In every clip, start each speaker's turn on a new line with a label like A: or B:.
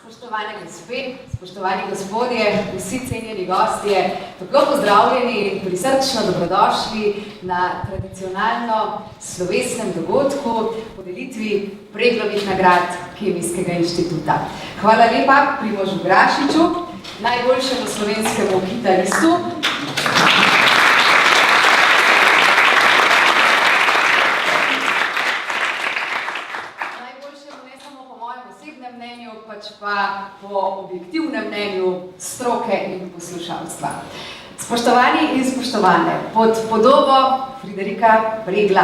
A: Spoštovane gospe, spoštovani gospodje, vsi cenjeni gostje, toplo pozdravljeni in prisrčno dobrodošli na tradicionalno slovesnem dogodku podelitvi Preglovih nagrad Kemijskega inštituta. Hvala lepa Primožu Grašiču, najboljšemu slovenskemu kitaristu. Pač pa po objektivnem mnenju stroke in poslušalstva. Spoštovani in spoštovane, pod podobo Friderika Pregla,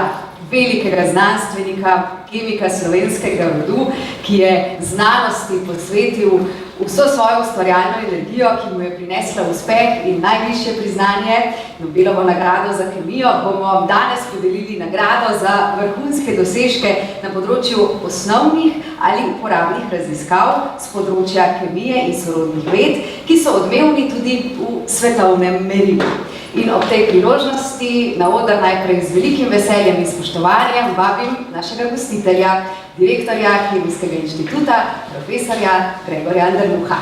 A: velikega znanstvenika, kemika slovenskega rodu, ki je znanosti posvetil vso svojo ustvarjalno energijo, ki mu je prinesla uspeh in najvišje priznanje, Nobelovo nagrado za kemijo, bomo danes podelili nagrado za vrhunske dosežke na področju osnovnih ali uporabnih raziskav z področja kemije in sorodnih ved, ki so odmevni tudi v svetovnem merilu. In ob tej priložnosti na oder najprej z velikim veseljem in spoštovanjem vabim našega gostitelja, direktorja Kemijskega inštituta, profesorja Gregorja Anderluha.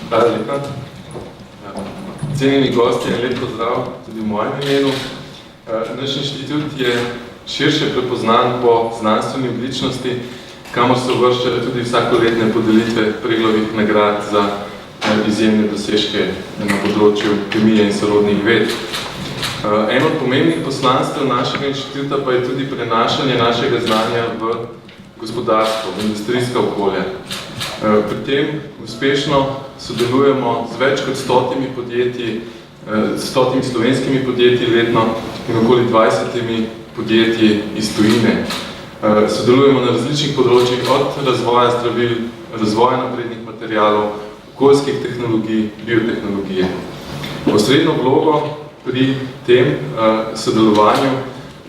B: Hvala lepa. Cenjeni gosti, en lep pozdrav tudi v mojem imenu. Naš inštitut je širše prepoznan po znanstveni odličnosti, kamor se uvrščajo tudi vsakoletne podelitve Preglovih nagrad za izjemne dosežke na področju kemije in sorodnih ved. Eno od pomembnih poslanstev našega inštituta pa je tudi prenašanje našega znanja v gospodarstvo, v industrijska okolja. Pri tem uspešno sodelujemo z več kot 100 podjetji, 100 slovenskimi podjetji letno in okoli 20 podjetji iz tujine. Sodelujemo na različnih področjih od razvoja zdravil, razvoja naprednih materialov, okoljskih tehnologij, biotehnologije. Osrednjo vlogo pri tem sodelovanju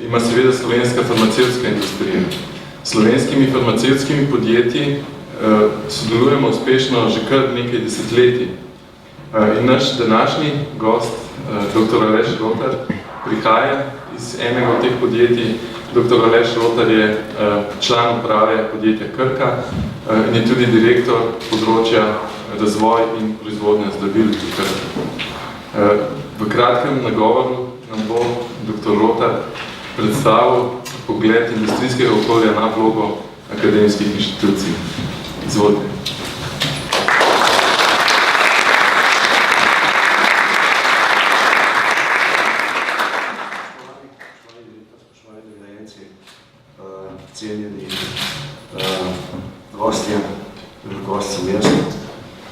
B: ima seveda slovenska farmacevtska industrija. S slovenskimi farmacevtskimi podjetji sodelujemo uspešno že kar nekaj desetletij. In naš današnji gost, dr. Aleš Rotar, prihaja iz enega od teh podjetij. Dr. Aleš Rotar je član uprave podjetja Krka in je tudi direktor področja razvoj in proizvodnja zdravil v Krki. V kratkem nagovoru nam bo dr. Rotar predstavil pogled industrijskega okolja na vlogo akademskih inštitucij. Izvolite.
C: Cenjeni gostje, gost sem jaz,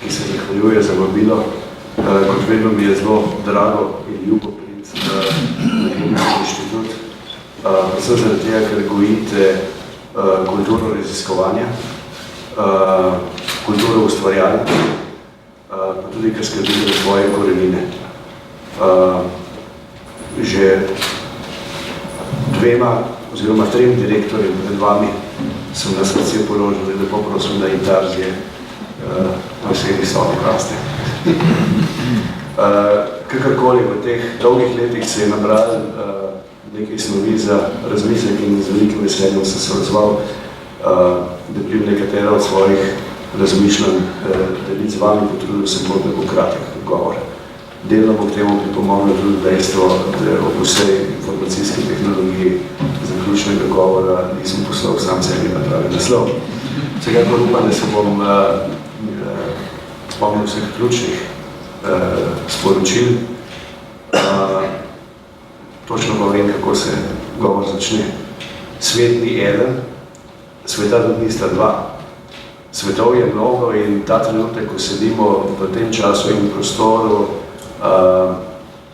C: ki se zahvaljuje za vabilo. Kot vedno mi je zelo drago in ljubo priti na Kemijski inštitut. Predvsem zaradi tega, ker gojite kulturo raziskovanja, kulturo ustvarjanja, pa tudi, ker skrbite za svoje korenine. Že dvema oziroma 3 direktorjem pred vami sem na srce položil, da lepo prosim, da intarzije na vsej visoki raste. Kakorkoli v teh dolgih letih se je nabral nekaj snovi za razmislek in z velikim veseljem sem se odzval, da bi nekatera od svojih razmišljanj deliti z vami, potrudil sem bolj tako kratek odgovor. Delno bo k temu pripomoglo tudi dejstvo, da ob vsej informacijski tehnologiji zaključnega govora nisem poslal sam sebi na pravi naslov. Vsekakor upam, da se bom spomnil vseh ključnih sporočil. Točno pa vem, kako se govor začne. Svet ni eden, sveta tudi nista dva. Svetov je mnogo in ta trenutek, ko sedimo v tem času in prostoru,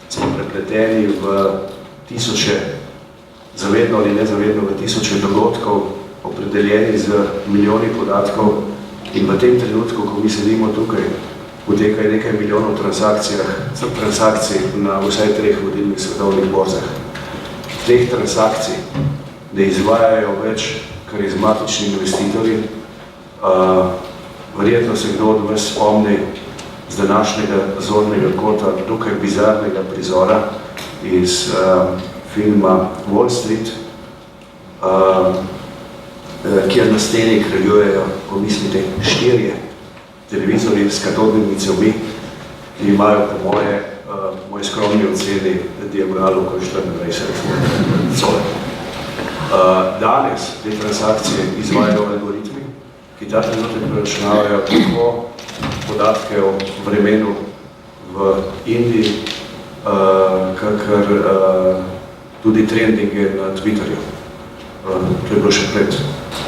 C: smo prepleteni v tisoče, zavedno ali nezavedno v tisoče dogodkov, opredeljeni z milijoni podatkov in v tem trenutku, ko mi sedimo tukaj, poteka nekaj milijonov transakcij na vsaj 3 vodilnih svetovnih borzah. Teh transakcij ne izvajajo več karizmatični investitorji. Verjetno se kdo od vas spomni z današnjega zornega kota dokaj bizarnega prizora iz filma Wall Street. kjer na steni kraljujejo, pomislite, 4 televizorji s katodnimi cevmi, ki imajo po moje skromni oceni diagonalo okoli 24 cole. Danes te transakcije izvajajo algoritmi, ki ta trenutek preračunavajo tako podatke o vremenu v Indiji, kakor tudi trendinge na Twitterju. To je bilo še pred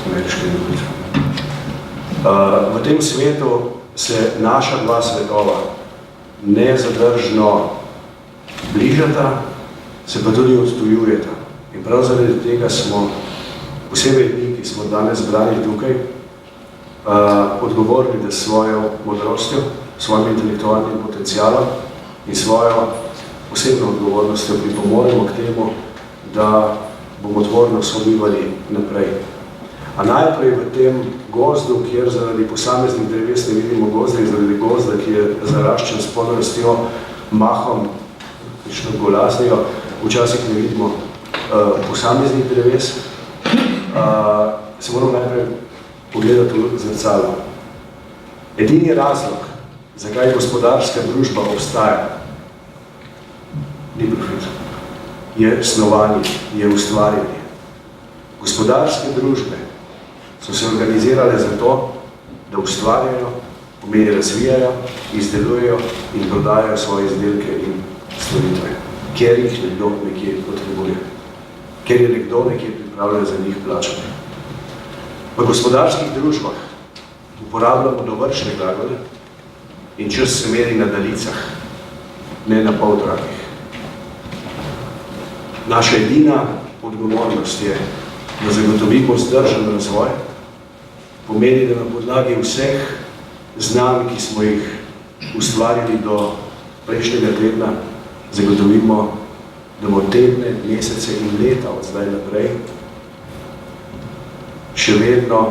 C: ameriškimi volitvami. V tem svetu se naša dva svetova nezadržno bližata, se pa tudi odtujujeta. In prav zaradi tega smo, posebej mi, ki smo danes zbrani tukaj, odgovorni, da s svojo modrostjo, svojim intelektualnim potencialom in svojo posebno odgovornostjo pripomoremo k temu, da bomo tvorno sobivali naprej. A najprej v tem gozdu, kjer zaradi posameznih dreves ne vidimo gozda in zaradi gozda, ki je zaraščen s podrostjo, mahom, kakšno golaznijo, včasih ne vidimo posameznih dreves, se moramo najprej pogledati v zrcalo. Edini razlog, zakaj gospodarska družba obstaja, ni profit, je snovanje, je ustvarjanje. Gospodarske družbe so se organizirale zato, da ustvarjajo, pomeni razvijajo, izdelujejo in prodajajo svoje izdelke in storitve, ker jih nekdo nekje potrebuje, ker je nekdo nekje pripravljen za njih plačati. V gospodarskih družbah uporabljamo dovršne glagole in čas se meri na daljicah, ne na poltrakih. Naša edina odgovornost je, da zagotovimo vzdržen razvoj, pomeni, da na podlagi vseh znanj, ki smo jih ustvarili do prejšnjega tedna, zagotovimo, da bomo tedne, mesece in leta od zdaj naprej še vedno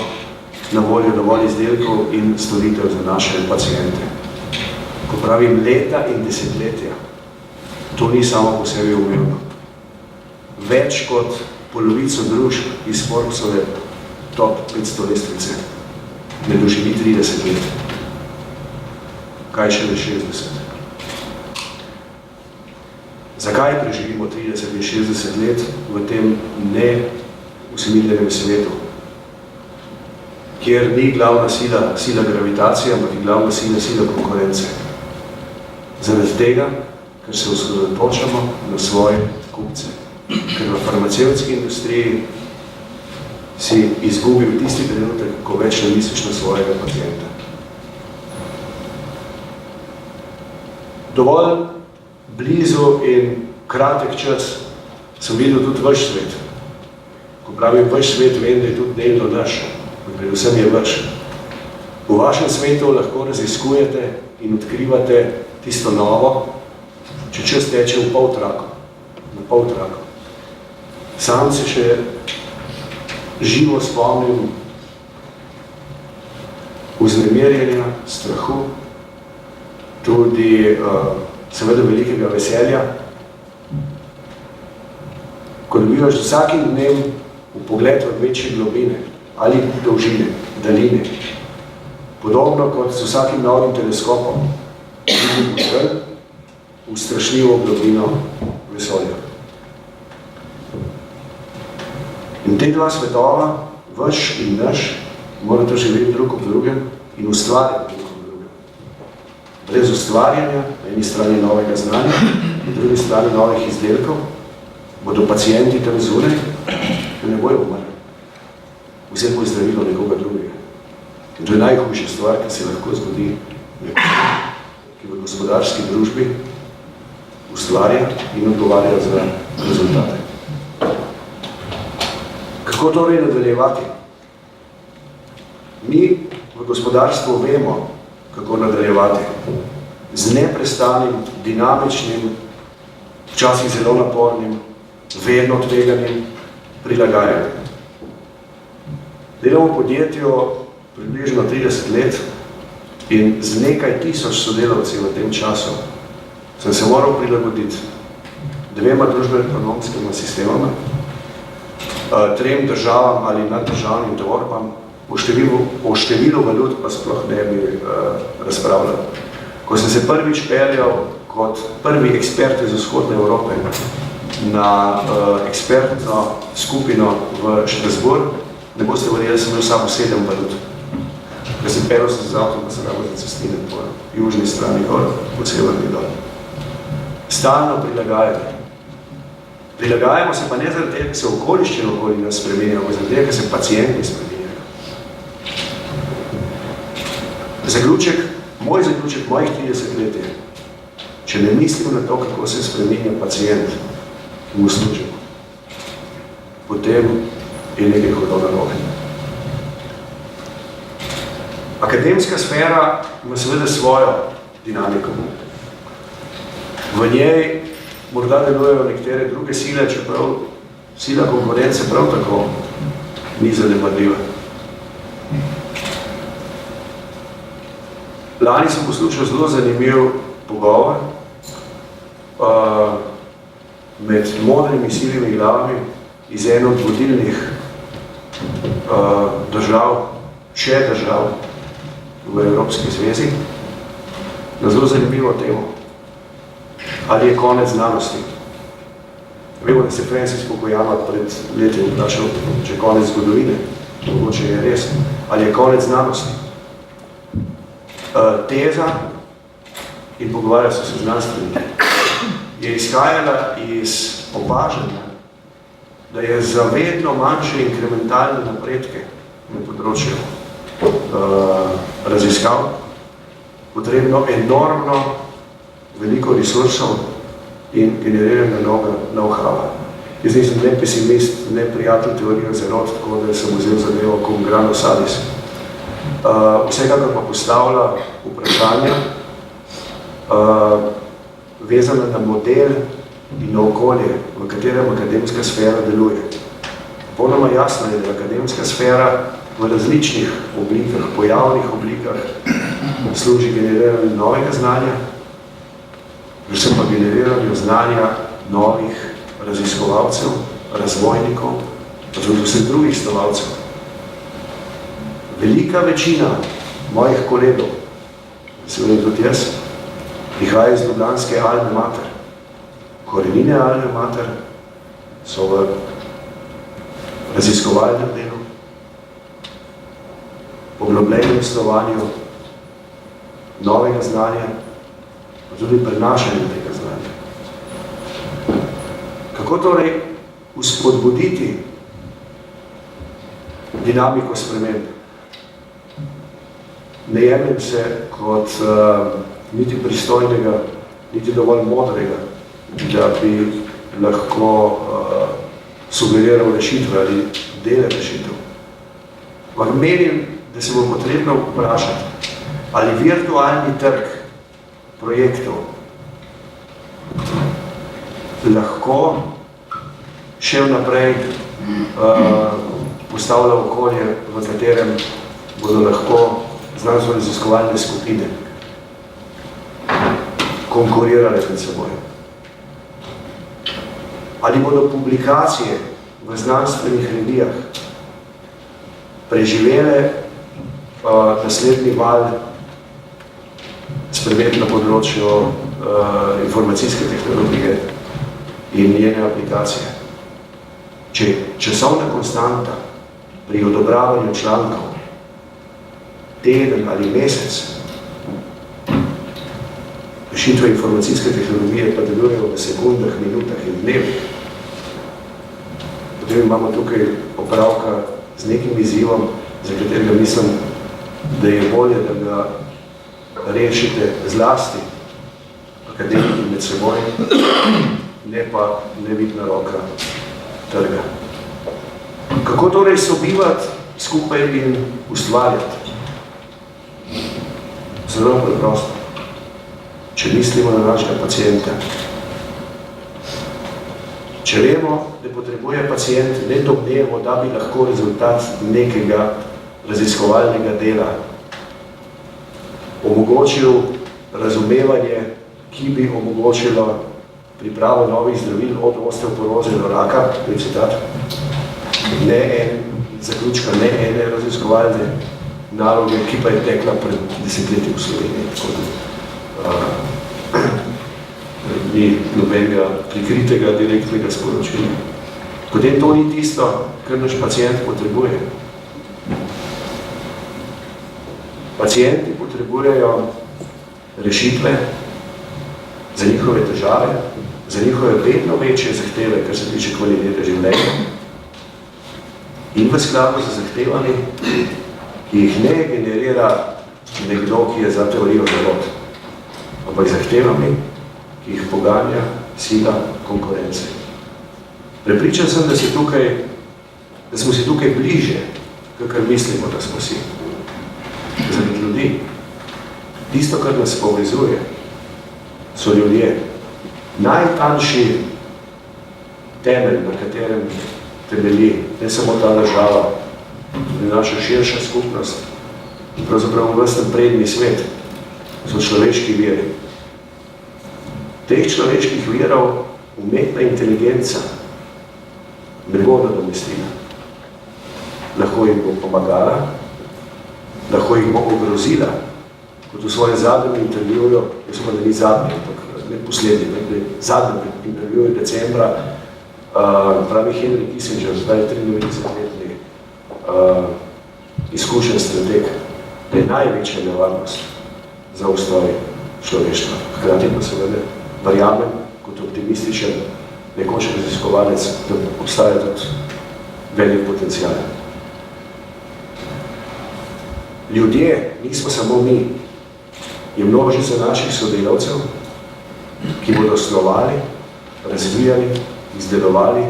C: na voljo dovolj izdelkov in storitev za naše paciente. Ko pravim leta in desetletja, to ni samo po sebi umevno. Več kot polovico družb iz Forbesove top 500 lestvice ne doživi 30 let. Kaj šele 60? Zakaj preživimo 30 in 60 let v tem neusiljenem svetu, kjer ni glavna sila gravitacije, ampak je glavna sila konkurence? Zaradi tega, ker se osredotočamo na svoje kupce. Ker v farmacevtski industriji si izgubil tisti trenutek, ko več ne misliš na svojega pacienta. Dovolj blizu in kratek čas sem videl tudi vaš svet. Ko pravim vaš svet, vem, da je tudi delno naš, predvsem je vaš. V vašem svetu lahko raziskujete in odkrivate tisto novo, če čas teče v poltraku, na poltraku. Sam se še živo spomnim vznemirjenja, strahu, tudi seveda velikega veselja, ko dobivaš vsakim dnem vpogled v večje globine ali dolžine, daljine. Podobno kot z vsakim novim teleskopom vidim v strašljivo globino vesolja. In te dva svetova, vaš in naš, morate živeti drug ob drugem in ustvarjati drug ob drugem. Brez ustvarjanja, na eni strani novega znanja, na drugi strani novih izdelkov, bodo pacienti tam zunaj, ki ne bojo umrli. Vse bo zdravilo nekoga drugega. In to je najhujša stvar, ki se lahko zgodi nekoga, ki v gospodarski družbi ustvarja in odgovarja za rezultate. Kako torej nadaljevati? Mi v gospodarstvu vemo, kako nadaljevati. Z neprestanim, dinamičnim, včasih zelo napornim, vedno tveganim prilagajanjem. Delamo v podjetju približno 30 let in z nekaj tisoč sodelavci v tem času sem se moral prilagoditi 2 družbeno-ekonomskima sistemama, trem državam ali naddržavnim tvorbam, o številu valut pa sploh ne bi razpravljal. Ko sem se prvič peljal kot prvi ekspert iz vzhodne Evrope na ekspertno skupino v Štrasburg, ne boste verjeli, sem imel samo 7 valut. Ker sem peljal se z avtom, pa sem rabo za cestine po južni strani gor, po severni dol. Stalno prilagajanje. Prilagajamo se pa ne zaradi tega, ker se okoliščine okoli nas spremenjajo, ampak zaradi tega, ker se pacienti spremenjajo. Moj zaključek mojih 30 let je, če ne mislim na to, kako se spremenja pacient v službo, potem je nekaj hudo narobe. Akademska sfera ima seveda svojo dinamiko. V njej morda delujejo nekatere druge sile, čeprav sila konkurence prav tako ni zanemarljiva. Lani sem poslušal zelo zanimiv pogovor med modrimi silimi glavami iz eno od vodilnih držav, držav v Evropski zvezi, na zelo zanimivo temo. Ali je konec znanosti? Vemo, da se Francis Fukuyama pred leti vprašal, če je konec zgodovine, mogoče je res. Ali je konec znanosti? Teza, in pogovarjal so se znanstveniki, je izhajala iz opažanja, da je za vedno manjše inkrementalne napredke na področju raziskav potrebno enormno veliko resursov in generiranja know-howa. Jaz nisem ne pesimist, ne prijatelj teorije zarod, tako da sem vzel zadevo cum grano salis. Vsekakor pa postavlja vprašanja vezana na model in na okolje, v katerem akademska sfera deluje. Popolnoma jasno je, da akademska sfera v različnih oblikah, pojavnih oblikah služi generiranju novega znanja, predvsem pa generiranju znanja novih raziskovalcev, razvojnikov, pa tudi vseh drugih snovalcev. Velika večina mojih kolegov, seveda tudi jaz, prihaja iz ljubljanske Alme Mater. Korenine Alme Mater so v raziskovalnem delu, poglobljenem snovanju novega znanja, pa tudi prenašanju tega znanja. Kako torej vzpodbuditi dinamiko sprememb? Ne jemljem se kot niti pristojnega, niti dovolj modrega, da bi lahko sugeriral rešitve ali dele rešitev. Ampak menim, da se bo potrebno vprašati, ali virtualni trg projektov lahko še vnaprej postavlja okolje, v katerem bodo lahko znanstveno-raziskovalne skupine konkurirale med seboj. Ali bodo publikacije v znanstvenih revijah preživele naslednji val sprememb na področju informacijske tehnologije in njene aplikacije. Če časovna konstanta pri odobravanju člankov teden ali mesec, rešitve informacijske tehnologije pa delujejo v sekundah, minutah in dnevih, potem imamo tukaj opravka z nekim izzivom, za katerega mislim, da je bolje, da ga rešite zlasti akademiki med seboj, ne pa nevidna roka trga. Kako torej sobivati skupaj in ustvarjati? Zelo preprosto. Če mislimo na našega pacienta. Če vemo, da potrebuje pacient ne domnevo, da bi lahko rezultat nekega raziskovalnega dela omogočil razumevanje, ki bi omogočilo pripravo novih zdravil od osteoporoze do raka, to je citat, zaključka ne ene raziskovalne naloge, ki pa je tekla pred desetletji v Sloveniji. Ni nobenega prikritega direktnega sporočila. Potem to ni tisto, kar naš pacient potrebuje. Pacienti potrebujejo rešitve za njihove težave, za njihove vedno večje zahteve, kar se tiče kvalitete življenja. In v skladu z zahtevami, ki jih ne generira nekdo, ki je za teorijo zavod, ampak zahtevami, ki jih poganja sila konkurence. Prepričan sem, da smo si tukaj bliže, kakor mislimo, da smo si. Zaradi ljudi. Tisto, kar nas povezuje, so ljudje. Najtanjši temelj, na katerem temelji ne samo ta država, tudi naša širša skupnost in pravzaprav vrsten prednji svet, so človeški viri. Teh človeških virov umetna inteligenca ne bo nadomestila. Lahko jim bo pomagala, lahko jih bo ogrozila, kot v svojem zadnjem intervjuju, jaz sem da ni zadnji, ampak ne poslednji, zadnjem intervjuju decembra, pravi Henry Kissinger, zdaj 93-letni izkušen strateg, da je največja nevarnost za ustoj človeštva. Hkrati pa seveda verjamem kot optimističen nekoč raziskovalec, da obstaja tudi velik potencial. Ljudje, nismo samo mi, je množica naših sodelavcev, ki bodo snovali, razvijali, izdelovali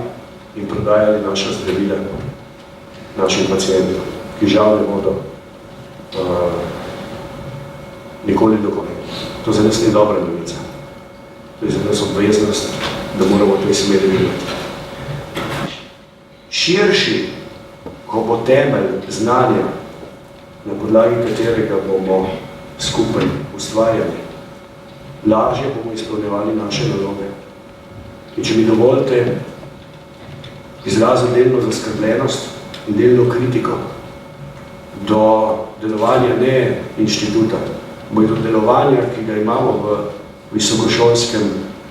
C: in prodajali naša zdravila našim pacientom, ki žal ne bodo nikoli dokončali. To za nas ni dobra novica. To je za nas obveznost, da moramo v tej smeri videti. Širši, ko bo temelj znanja, na podlagi katerega bomo skupaj ustvarjali, lažje bomo izpolnjevali naše naloge. In če mi dovolite izraziti delno zaskrbljenost in delno kritiko do delovanja ne inštituta, ampak do delovanja, ki ga imamo v visokošolskem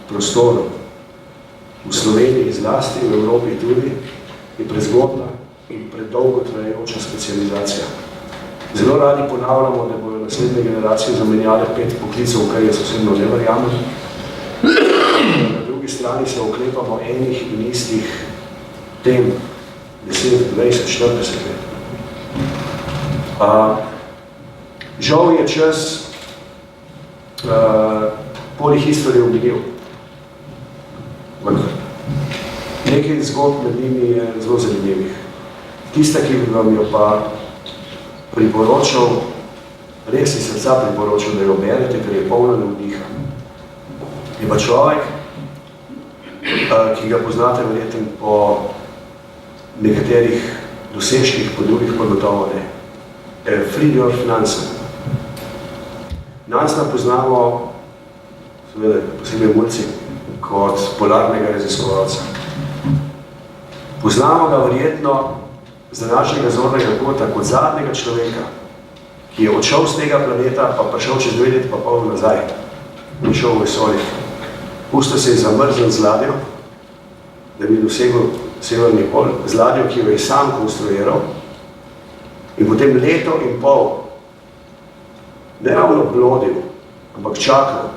C: prostoru, v Sloveniji zlasti, v Evropi tudi, je prezgodna in predolgo trajajoča specializacija. Zelo radi ponavljamo, da bodo naslednje generacije zamenjale 5 poklicov, kar jaz osebno ne verjamem. Na drugi strani se oklepamo enih in istih tem 10, 20, 40 let. Žal je čas polihistorije omenil. Nekaj zgodb med njimi je zelo zanimivih. Tista, ki bi vam jo pa priporočal, res iz srca priporočal, da jo berete, ker je polna navdiha. Je pa človek, ki ga poznate verjetno po nekaterih dosežkih, po drugih pa gotovo ne. Fridtjof Nansen. Nansena poznamo, seveda posebej mulci, kot polarnega raziskovalca. Poznamo ga verjetno z današnjega zornega kota kot zadnjega človeka, ki je odšel z tega planeta, pa prišel čez 2 leti pa pol nazaj in šel v vesolje. Pustil se je zamrznil z ladjo, da bi dosegel severni pol, z ladjo, ki jo je sam konstruiral, in potem leto in pol ne ravno blodil, ampak čakal,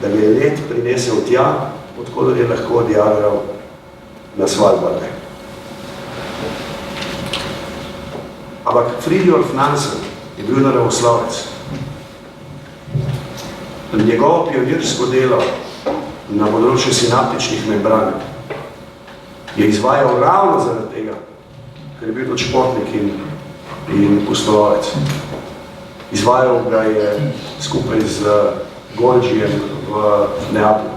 C: da ga je let prinesel tja, odkoder je lahko odjadral na Svalbarde. Ampak Fridtjof Nansen je bil naravoslovec. Njegovo pionirsko delo na področju sinaptičnih membran je izvajal ravno zaradi tega, ker je bil tudi športnik in pustolovec. Izvajal ga je skupaj z Golgijem v Neaplju.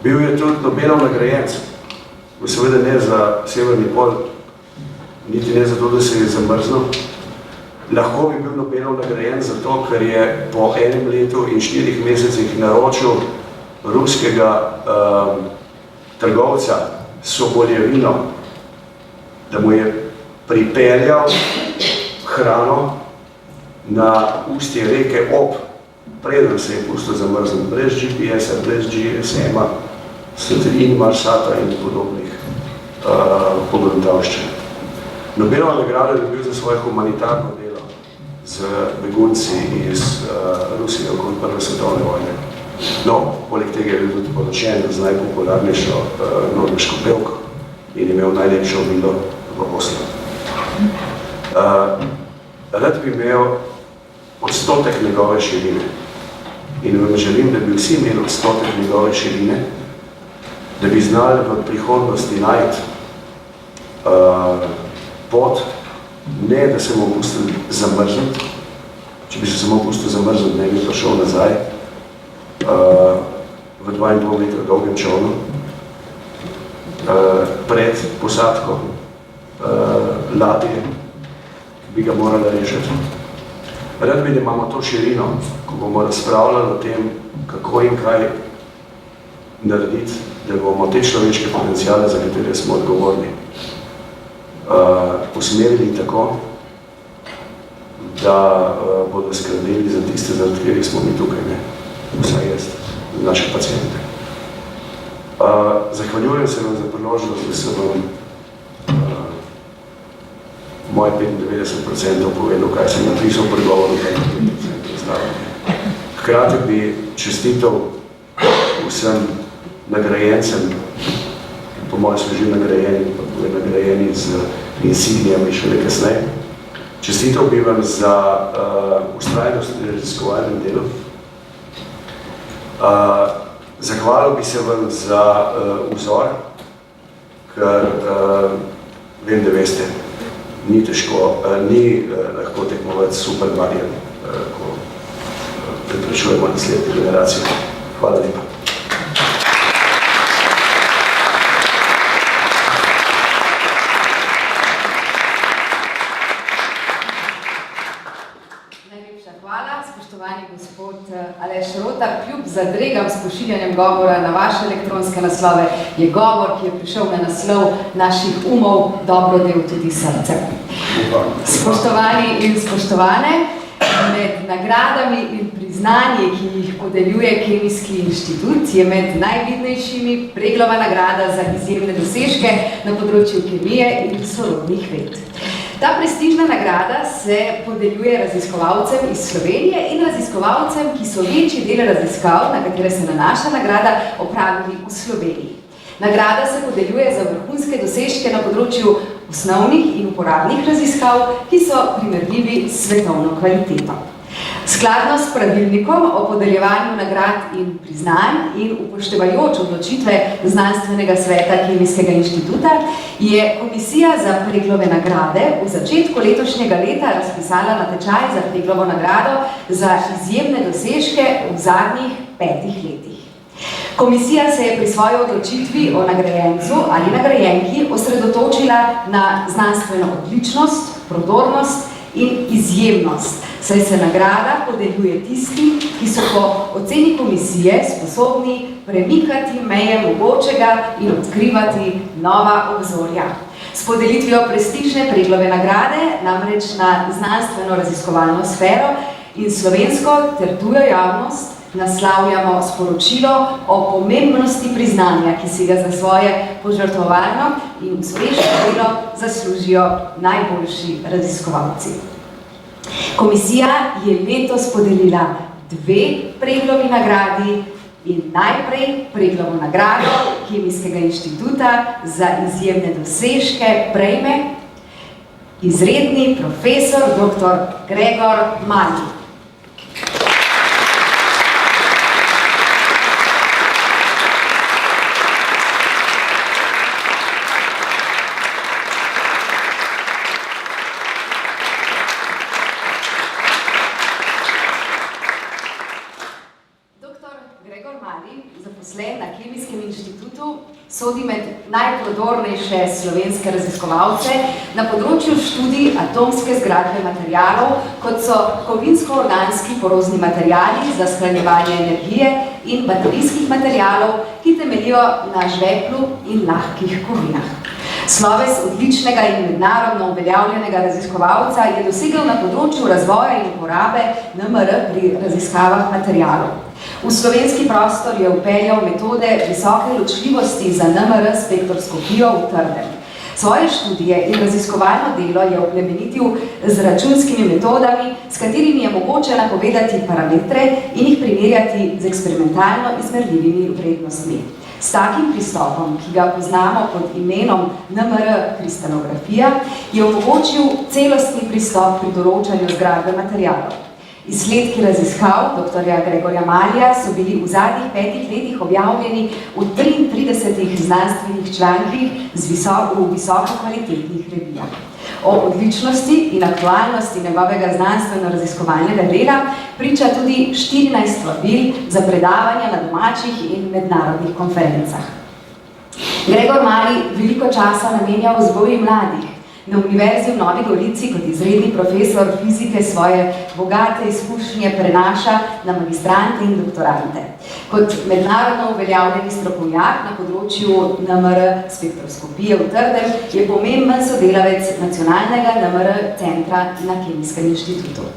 C: Bil je tudi Nobelov nagrajenec, seveda ne za severni pol, niti ne zato, da se je zamrznil. Lahko bi bil Nobelov nagrajen zato, ker je po 1 letu in 4 mesecih naročil ruskega trgovca Soboljevino, da mu je pripeljal hrano na ustje reke Ob, preden se je pustil zamrzniti, brez GPS-a, brez GSM-a, in Marsata in podobnih pogledavščin. Nobelova nagrada je bil za svoje humanitarno delo z begunci iz Rusije okoli Prve svetovne vojne. No, poleg tega je bil tudi poročen z najpopularnejšo norveško pevko in imel najlepšo vilo v Oslu. Rad bi imel odstotek njegove širine in vam želim, da bi vsi imeli odstotek njegove širine, da bi znali v prihodnosti najti pot, ne da se bomo pustili zamrzniti. Če bi se samo pustil zamrzniti, ne bi prišel nazaj v 2,5 metra dolgem čovnu pred posadko ladje, ki bi ga morali rešiti. Rad bi, da imamo to širino, ko bomo razpravljali o tem, kako in kaj narediti, da bomo te človeške potencijale, za katere smo odgovorni, usmerili tako, da bodo skrbeli za tiste, za katerih smo mi tukaj, ne? Vsaj jaz, naše pacijente. Zahvaljujem se vam za priložnost, da sem vam moje 95% povedal, kaj sem napisal v pregovoru, kaj je 5% razstavljanje. Hkrati bi čestitev vsem nagrajencem, po mojem smo že nagrajeni z insignijami šele kasneje. Čestitev bi vam za ustrajnost in raziskovalnem delu. Zahvalil bi se vam za vzor, ker vem, da veste, ni težko, ni lahko tekmovati s Super Marijem, ko preprečujemo naslednje generacije. Hvala lepa.
A: Spoštovani gospod Aleš Rotar, kljub zadregam s pošiljanjem govora na vaše elektronske naslove, je govor, ki je prišel na naslov naših umov, dobro del tudi srce. Spoštovani in spoštovane, med nagradami in priznanji, ki jih podeljuje Kemijski inštitut, je med najvidnejšimi Preglova nagrada za izjemne dosežke na področju kemije in sorodnih ved. Ta prestižna nagrada se podeljuje raziskovalcem iz Slovenije in raziskovalcem, ki so večji del raziskav, na katere se nanaša nagrada, opravili v Sloveniji. Nagrada se podeljuje za vrhunske dosežke na področju osnovnih in uporabnih raziskav, ki so primerljivi s svetovno kvaliteto. Skladno s pravilnikom o podeljevanju nagrad in priznanj in upoštevajoč odločitve Znanstvenega sveta Kemijskega inštituta, je Komisija za Preglove nagrade v začetku letošnjega leta razpisala natečaj za Preglovo nagrado za izjemne dosežke v zadnjih 5 letih. Komisija se je pri svoji odločitvi o nagrajencu ali nagrajenki osredotočila na znanstveno odličnost, prodornost in izjemnost, saj se nagrada podeljuje tistim, ki so po oceni komisije sposobni premikati meje mogočega in odkrivati nova obzorja. S podelitvijo prestižne Preglove nagrade namreč na znanstveno-raziskovalno sfero in slovensko ter tujo javnost naslavljamo sporočilo o pomembnosti priznanja, ki si ga za svoje požrtvovalno in uspešno delo zaslužijo najboljši raziskovalci. Komisija je letos podelila 2 Preglovi nagradi in najprej Preglovo nagrado Kemijskega inštituta za izjemne dosežke prejme izredni profesor dr. Gregor Mali. Zaposlen na Kemijskem inštitutu sodi med najprodornejše slovenske raziskovalce na področju študij atomske zgradbe materialov, kot so kovinsko-organski porozni materiali za shranjevanje energije in baterijskih materialov, ki ki temeljijo na žveplu in lahkih kovinah. Sloves odličnega in mednarodno uveljavljenega raziskovalca je dosegel na področju razvoja in uporabe NMR pri raziskavah materialov. V slovenski prostor je vpeljal metode visoke ločljivosti za NMR spektroskopijo v trdem. Svoje študije in raziskovalno delo je oplemenitil z računskimi metodami, s katerimi je mogoče napovedati parametre in jih primerjati z eksperimentalno izmerljivimi vrednostmi. S takim pristopom, ki ga poznamo pod imenom NMR kristalografija, je omogočil celostni pristop pri določanju zgradbe materialov. Izsledki raziskav dr. Gregorja Malija so bili v zadnjih 5 letih objavljeni v 33 znanstvenih člankih v visoko kvalitetnih revijah. O odličnosti in aktualnosti njegovega znanstveno-raziskovalnega dela priča tudi 14 vabil za predavanja na domačih in mednarodnih konferencah. Gregor Mali veliko časa namenja vzgoji mladih. Na Univerzi v Novi Gorici kot izredni profesor fizike svoje bogate izkušnje prenaša na magistrante in doktorante. Kot mednarodno uveljavljeni strokovnjak na področju NMR spektroskopije v trdem je pomemben sodelavec Nacionalnega NMR centra na Kemijskem inštitutu.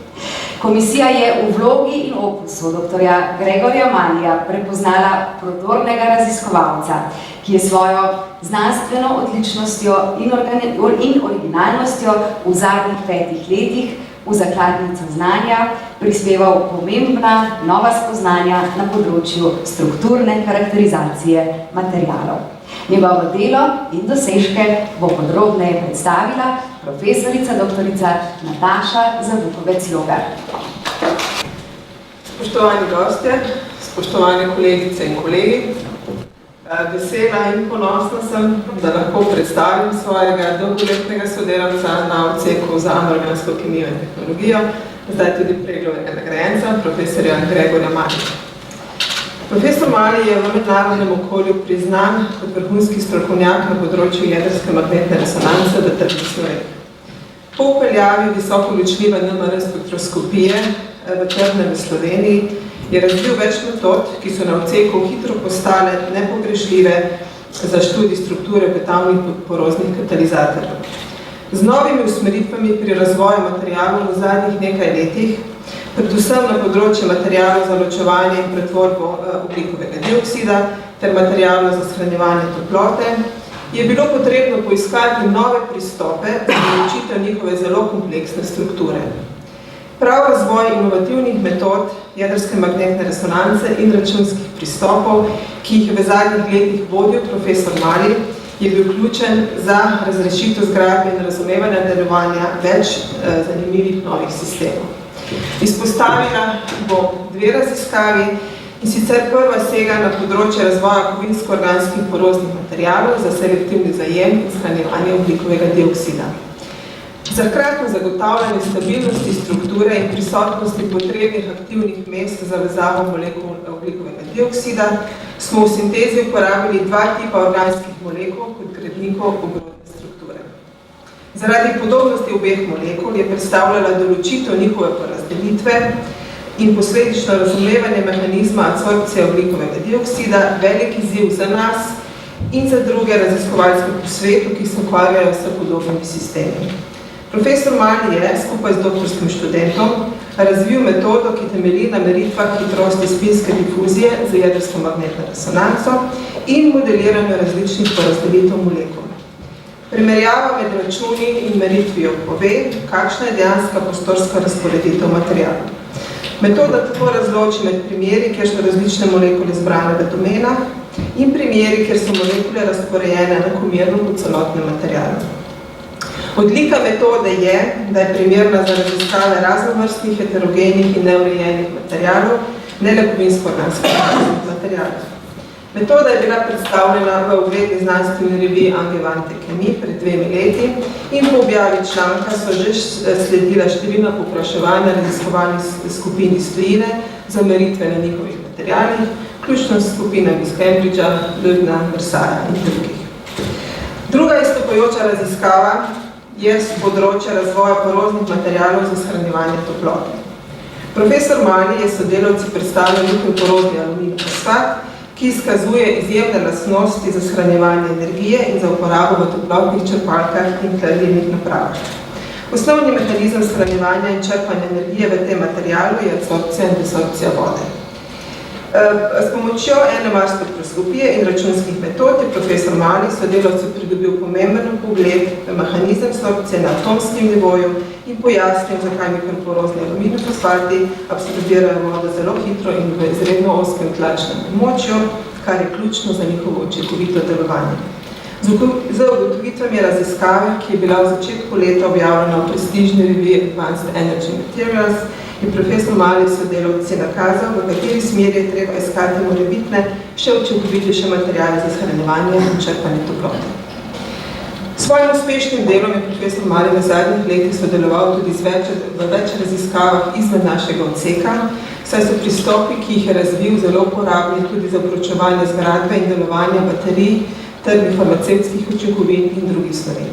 A: Komisija je v vlogi in opusu dr. Gregorja Malija prepoznala prodornega raziskovalca, ki je svojo znanstveno odličnostjo in originalnostjo v zadnjih 5 letih v zakladnico znanja prispeval pomembna nova spoznanja na področju strukturne karakterizacije materialov. Njegovo delo in dosežke bo podrobneje predstavila profesorica doktorica Nataša Zavukovec-Logar.
D: Spoštovani gostje, spoštovane kolegice in kolegi, vesela in ponosna sem, da lahko predstavim svojega dolgoletnega sodelavca na odseku za anorgansko kemijo in tehnologijo, zdaj tudi Preglovega nagrajenca, profesorja Gregorja Malija. Profesor Mali je v mednarodnem okolju priznan kot vrhunski strokovnjak na področju jedrske magnetne resonance v trdnih snoveh. Po upeljavi visoko ločljive NMR spektroskopije v trdnem v Sloveniji je razvil več metod, ki so na odseku hitro postale nepogrešljive za študij strukture betavnih poroznih katalizatorjev. Z novimi usmeritvami pri razvoju materialov v zadnjih nekaj letih, predvsem na področju materialov za ločevanje in pretvorbo ogljikovega dioksida ter materialov za shranjevanje toplote, je bilo potrebno poiskati nove pristope za določitev njihove zelo kompleksne strukture. Prav razvoj inovativnih metod jedrske magnetne resonance in računskih pristopov, ki jih v zadnjih letih vodil profesor Mali, je bil ključen za razrešitev zgradbe in razumevanja delovanja več zanimivih novih sistemov. Izpostavila bo 2 raziskavi, in sicer prva sega na področje razvoja kovinsko-organskih poroznih materialov za selektivni zajem in shranjevanje ogljikovega dioksida. Za hkratno zagotavljanje stabilnosti strukture in prisotnosti potrebnih aktivnih mest za vezavo molekul ogljikovega dioksida smo v sintezi uporabili 2 tipa organskih molekul kot gradnikov obrodne strukture. Zaradi podobnosti obeh molekul je predstavljala določitev njihove porazdelitve in posledično razumevanje mehanizma adsorpcije ogljikovega dioksida velik izziv za nas in za druge raziskovalce po svetu, ki se ukvarjajo s podobnimi sistemi. Profesor Mali je, skupaj z doktorskim študentom, razvil metodo, ki temelji na meritvah hitrosti spinske difuzije za jedrsko magnetno resonanco in modeliranju različnih porazdelitev molekul. Primerjava med računi in meritvijo pove, kakšna je dejanska prostorska razporeditev materialov. Metoda tako razloči med primeri, kjer so različne molekule zbrane v domenah in primeri, kjer so molekule razporejene enakomerno po celotnem materialu. Odlika metode je, da je primerna za raziskave raznovrstnih, heterogenih in neurejenih materialov, ne le kovinsko-organskih materialov. Metoda je bila predstavljena v ugledni znanstveni reviji Angewandte Chemie pred 2 leti in po objavi članka so že sledila številna povpraševanja raziskovalnih skupin iz tujine za meritve na njihovih materialih, vključno s skupinami iz Cambridgea, Leudna, Versailles in drugih. Druga izstopajoča raziskava je z področja razvoja poroznih materialov za shranjevanje toplote. Profesor Mali je sodelavci predstavljal njihov porozni aluminij fosfat, ki izkazuje izjemne lastnosti za shranjevanje energije in za uporabo v toplotnih črpalkah in hladilnih napravah. Osnovni mehanizem shranjevanja in črpanja energije v tem materialu je adsorpcija in desorpcija vode. S pomočjo NMR spektroskopije in računskih metod je profesor Mali sodelavcu pridobil pomemben pogled v mehanizem sorpcije na atomskem nivoju in pojasnil, zakaj mikroporozni aluminij fosfati absorbirajo vodo zelo hitro in v izredno ozkem tlačnem območju, kar je ključno za njihovo učinkovito delovanje. Z ugotovitvami raziskave, ki je bila v začetku leta objavljena v prestižni reviji Advanced Energy Materials, je profesor Mali sodelavci nakazal, v kateri smeri je treba iskati morebitne še učinkovitejše materiale za shranjevanje in črpanje toplote. S svojim uspešnim delom je profesor Mali v zadnjih letih sodeloval tudi v več raziskavah izmed našega odseka, saj so pristopi, ki jih je razvil, zelo uporabni tudi za proučevanje zgradbe in delovanja baterij ter farmacevtskih učinkovin in drugih stvari.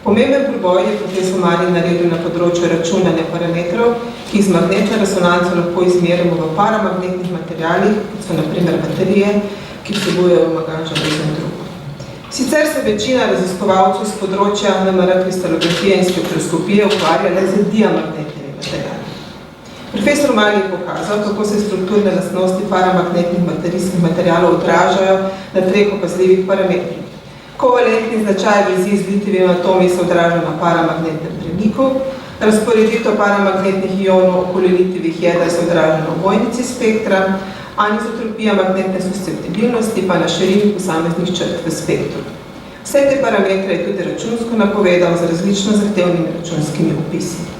D: Pomemben preboj je profesor Mali naredil na področju računanja parametrov, ki z magnetno resonanco lahko izmerimo v paramagnetnih materialih, kot so na primer baterije, ki vsebujejo mangan, želez in drugo. Sicer se večina raziskovalcev z področja NMR kristalografije in spektroskopije ukvarja le z diamagnetnimi materiali. Profesor Mali je pokazal, kako se strukturne lastnosti paramagnetnih baterijskih materialov odražajo na treh opazljivih parametrih. Kovalentni značaj vezi z litijevimi atomi se odraža na paramagnetnem premiku, razporeditev paramagnetnih ionov okoli litijevih jedra se odraža na ovojnici spektra, anizotropija magnetne susceptibilnosti pa na širini posameznih črt v spektru. Vse te parametre je tudi računsko napovedal z različno zahtevnimi računskimi opisi.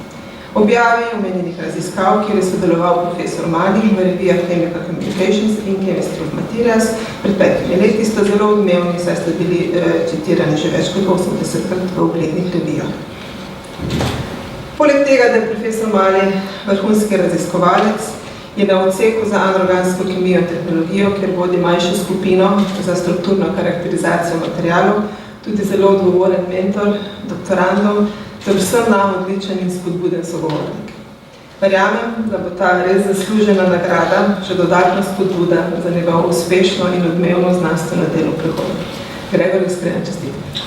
D: Objave omenjenih raziskav, kjer je sodeloval profesor Mali v revijah Chemical Communications in Chemistry of Materials pred 5 leti, sta zelo odmevni, saj sta bili citirani že več kot 80krat v uglednih revijah. Poleg tega, da je profesor Mali vrhunski raziskovalec, je na odseku za anorgansko kemijo in tehnologijo, kjer vodi manjšo skupino za strukturno karakterizacijo materialov, tudi zelo odgovoren mentor, doktorandom, ter vsem nam odličen in spodbuden sogovornik. Verjamem, da bo ta res zaslužena nagrada še dodatna spodbuda za njegovo uspešno in odmevno znanstveno delo v prihodnje. Gregor, iskrena čestitka.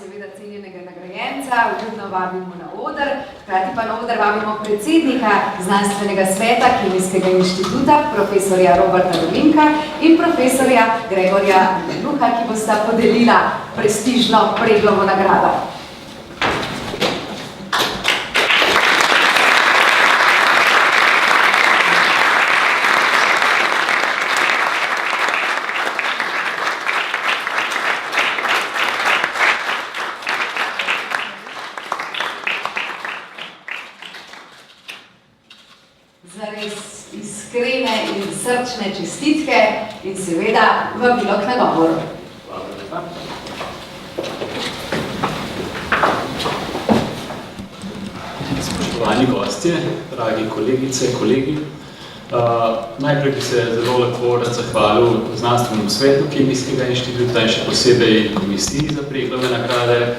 A: Seveda cenjenega nagrajenca, vljudno vabimo na oder, hkrati pa na oder vabimo predsednika znanstvenega sveta Kemijskega inštituta, profesorja Roberta Dolinka in profesorja Gregorja Luha, ki bosta podelila prestižno Preglovo nagrado. Zares iskrene in srčne čestitke in seveda vabilo k nagovoru.
E: Hvala lepa. Spoštovani gostje, dragi kolegice, kolegi, najprej bi se zelo letvoren zahvalil znanstvenemu svetu Kemijskega inštituta in še posebej komisiji za Preglove nagrade,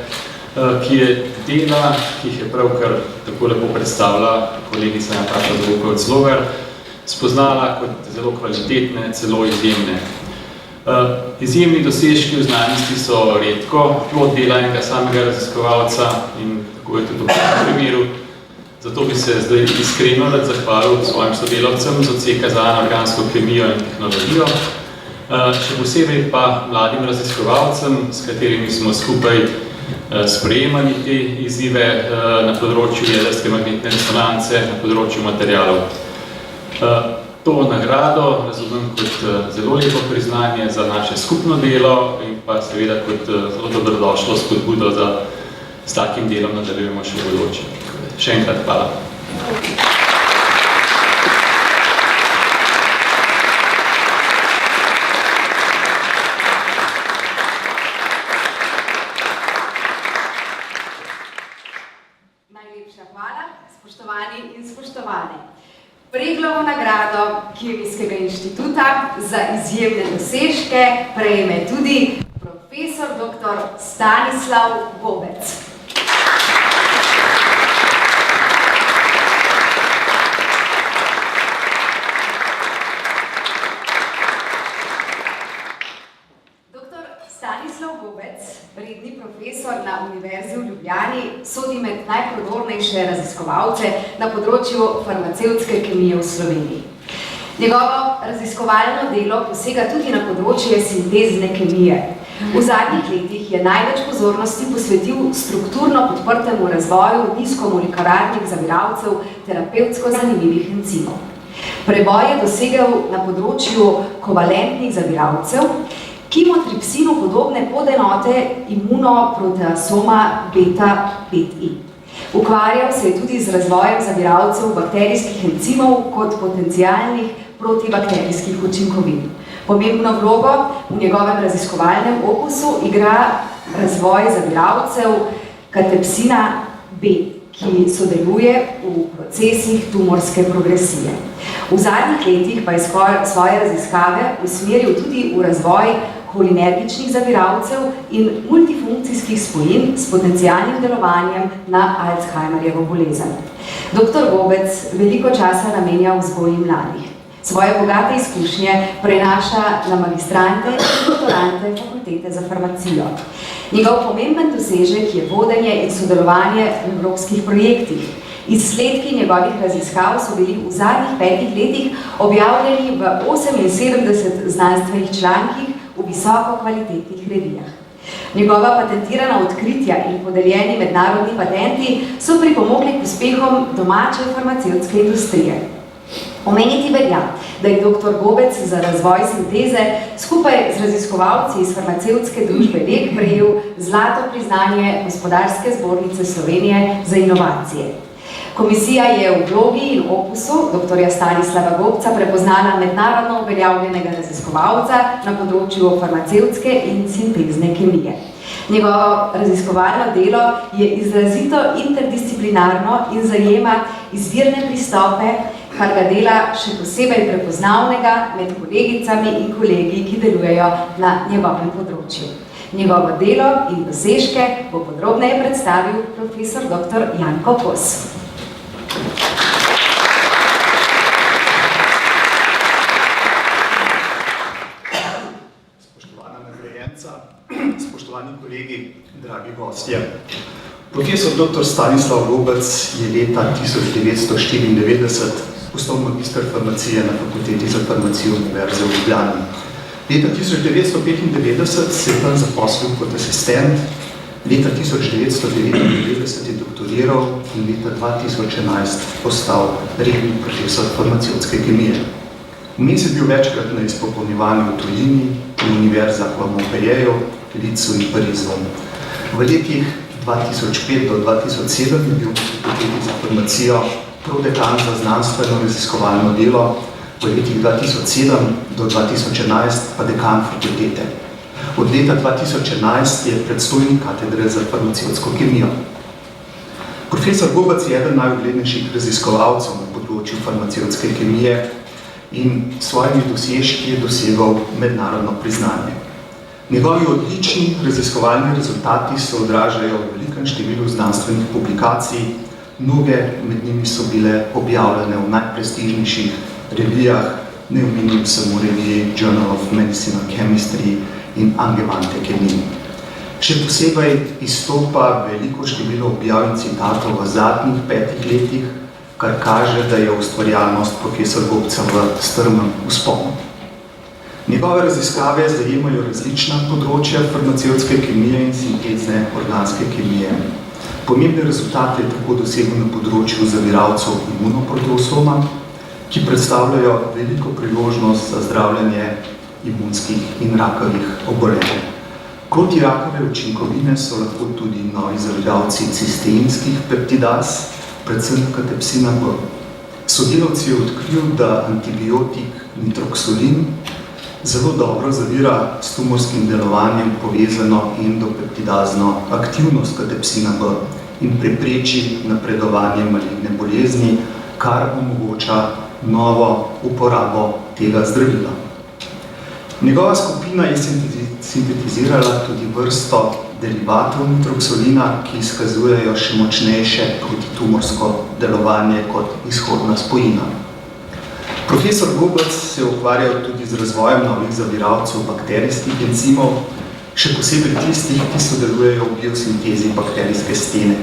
E: ki je dela, ki jih je pravkar tako lepo predstavila kolegica Nataša Zvokovec-Logar, spoznala kot zelo kvalitetne, celo izjemne. Izjemni dosežki v znanosti so redko plod dela enega samega raziskovalca in tako je tudi v tem primeru. Zato bi se zdaj iskreno rad zahvalil svojim sodelavcem z odseka za anorgansko kemijo in tehnologijo, še posebej pa mladim raziskovalcem, s katerimi smo skupaj sprejemali te izzive na področju jedrske magnetne resonance, na področju materialov. To nagrado razumem kot zelo lepo priznanje za naše skupno delo in pa seveda kot zelo dobrodošlo spodbudo, da s takim delom nadaljujemo še v bodoče. Še enkrat hvala.
A: Najlepša hvala, spoštovani in spoštovane. Preglovo nagrado Kemijskega inštituta za izjemne dosežke prejme tudi profesor dr. Stanislav Gobec. Dr. Stanislav Gobec, redni profesor na Univerzi v Ljubljani, sodi med najprodornejše raziskovalce na področju farmacevtske kemije v Sloveniji. Njegovo raziskovalno delo posega tudi na področje sintezne kemije. V zadnjih letih je največ pozornosti posvetil strukturno podprtemu razvoju nizkomolekularnih zaviralcev terapevtsko zanimivih encimov. Preboj je dosegel na področju kovalentnih zaviralcev, kimotripsinu podobne podenote imunoproteasoma beta-5i. Ukvarjal se je tudi z razvojem zaviralcev bakterijskih encimov kot potencialnih protibakterijskih učinkovin. Pomembno vlogo v njegovem raziskovalnem opusu igra razvoj zaviralcev katepsina B, ki sodeluje v procesih tumorske progresije. V zadnjih letih pa je svoje raziskave usmeril tudi v razvoj kolinergičnih zaviralcev in multifunkcijskih spojin s potencialnim delovanjem na Alzheimerjevo bolezen. Dr. Gobec veliko časa namenja vzgoji mladih. Svoje bogate izkušnje prenaša na magistrante in doktorante fakultete za farmacijo. Njegov pomemben dosežek je vodenje in sodelovanje v evropskih projektih. Izsledki njegovih raziskav so bili v zadnjih 5 letih objavljeni v 78 znanstvenih člankih v visoko kvalitetnih revijah. Njegova patentirana odkritja in podeljeni mednarodni patenti so pripomogli k uspehom domače farmacevtske industrije. Omeniti velja, da je dr. Gobec za razvoj sinteze skupaj z raziskovalci iz farmacevtske družbe Lek prejel zlato priznanje Gospodarske zbornice Slovenije za inovacije. Komisija je v vlogi in opusu dr. Stanislava Gobca prepoznala mednarodno uveljavljenega raziskovalca na področju farmacevtske in sintezne kemije. Njegovo raziskovalno delo je izrazito interdisciplinarno in zajema izvirne pristope, kar ga dela še posebej prepoznavnega med kolegicami in kolegi, ki delujejo na njegovem področju. Njegovo delo in dosežke bo podrobneje predstavil profesor dr. Janko Kos.
F: Spoštovana nagrajenca, spoštovani kolegi, dragi gostje. Profesor dr. Stanislav Gobec je leta 1994 postal magister farmacije na Fakulteti za farmacijo Univerze v Ljubljani. Leta 1995 se je tam zaposlil kot asistent, leta 1999 je doktoriral in leta 2011 postal redni profesor farmacevtske kemije. Vmes je bil večkrat na izpopolnjevanju v tujini, na univerzah v Montpellieru, Licu in Parizu. V letih 2005 do 2007 je bil v Fakulteti za farmacijo prodekan za znanstveno-raziskovalno delo, v letih 2007 do 2011 pa dekan fakultete. Od leta 2011 je predstojnik katedre za farmacevtsko kemijo. Profesor Gobec je eden najuglednejših raziskovalcev na področju farmacevtske kemije in s svojimi dosežki je dosegal mednarodno priznanje. Njegovi odlični raziskovalni rezultati se odražajo v velikem številu znanstvenih publikacij, mnoge med njimi so bile objavljene v najprestižnejših revijah, ne omenim samo reviji Journal of Medicine and Chemistry in Angewandte Chemie. Še posebej izstopa veliko število objav in citatov v zadnjih 5 letih, kar kaže, da je ustvarjalnost profesor Gobca v strmem vzponu. Njegove raziskave zajemajo različna področja farmacevtske kemije in sintezne organske kemije. Pomembne rezultate je tako dosegel na področju zaviralcev imunoproteasoma, ki predstavljajo veliko priložnost za zdravljenje imunskih in rakavih obolenj. Protirakave učinkovine so lahko tudi novi zaviralci cisteinskih peptidaz, predvsem katepsina B. Sodelavci je odkril, da antibiotik nitroksolin zelo dobro zavira s tumorskim delovanjem povezano endopeptidazno aktivnost katepsina B in prepreči napredovanje maligne bolezni, kar omogoča novo uporabo tega zdravila. Njegova skupina je sintetizirala tudi vrsto derivatov nitroksolina, ki izkazujejo še močnejše protitumorsko delovanje kot izhodna spojina. Profesor Gobec se je ukvarjal tudi z razvojem novih zaviralcev bakterijskih encimov, še posebej tistih, ki sodelujejo v biosintezi bakterijske stene.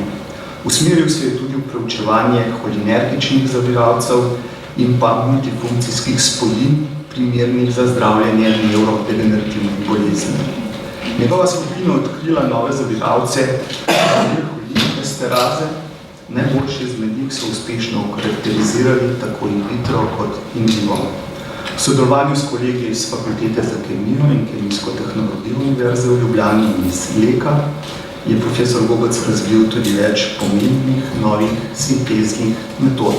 F: Usmeril se je tudi v preučevanje holinergičnih zaviralcev in pa multifunkcijskih spojin, primernih za zdravljenje nevrodegenerativnih bolezni. Njegova skupina odkrila nove zaviralce, holinoesteraze, najboljše izmed njih so uspešno okarakterizirali tako in vitro kot in vivo. V sodelovanju s kolegi iz Fakultete za kemijo in kemijsko tehnologijo Univerze v Ljubljani in iz Leka je profesor Gobec razvil tudi več pomembnih novih sinteznih metod.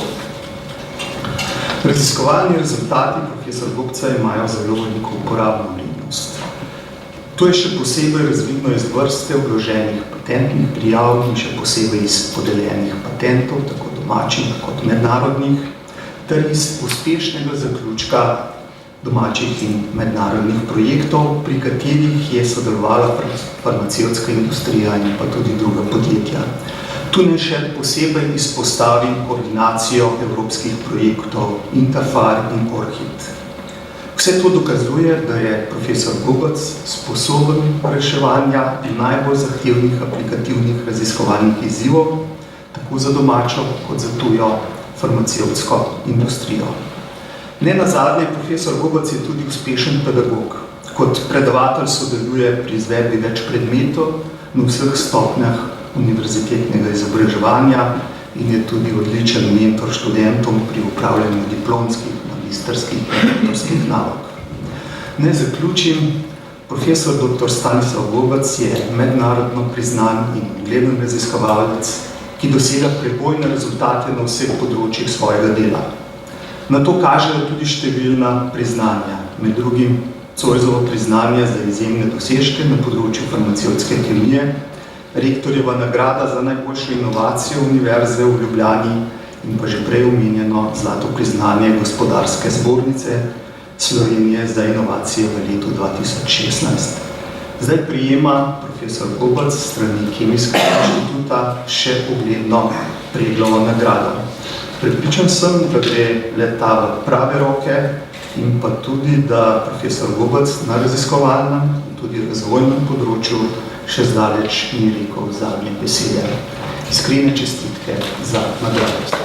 F: Raziskovalni rezultati profesor Gobca imajo zelo veliko uporabno vrednost. To je še posebej razvidno iz vrste vloženih patentnih prijav in še posebej iz podeljenih patentov, tako domačih kot mednarodnih, ter iz uspešnega zaključka domačih in mednarodnih projektov, pri katerih je sodelovala farmacevtska industrija in pa tudi druga podjetja. Tu ne še posebej izpostavim koordinacijo evropskih projektov Interfar in Orchid. Vse to dokazuje, da je profesor Gobec sposoben reševanja najbolj zahtevnih aplikativnih raziskovalnih izzivov, tako za domačo kot za tujo farmacevtsko industrijo. Nenazadnje, profesor Gobec je tudi uspešen pedagog. Kot predavatelj sodeluje pri izvedbi več predmetov na vseh stopnjah univerzitetnega izobraževanja in je tudi odličen mentor študentom pri upravljanju diplomskih, magistrskih in doktorskih nalog. Naj zaključim, profesor dr. Stanislav Gobec je mednarodno priznan in ugleden raziskovalec, ki dosega prebojne rezultate na vseh področjih svojega dela. Na to kažejo tudi številna priznanja, med drugim Zoisovo priznanje za izjemne dosežke na področju farmacevtske kemije, rektorjeva nagrada za najboljšo inovacijo Univerze v Ljubljani in pa že prej omenjeno zlato priznanje Gospodarske zbornice Slovenije za inovacije v letu 2016. Zdaj prijema profesor Gobec s strani Kemijskega inštituta še ugledno Preglovo nagrado. Prepričan sem, da gre le-ta v prave roke in pa tudi, da profesor Gobec na raziskovalnem in tudi razvojnem področju še zdaleč ni rekel zadnje besede. Iskrene čestitke za nagrado.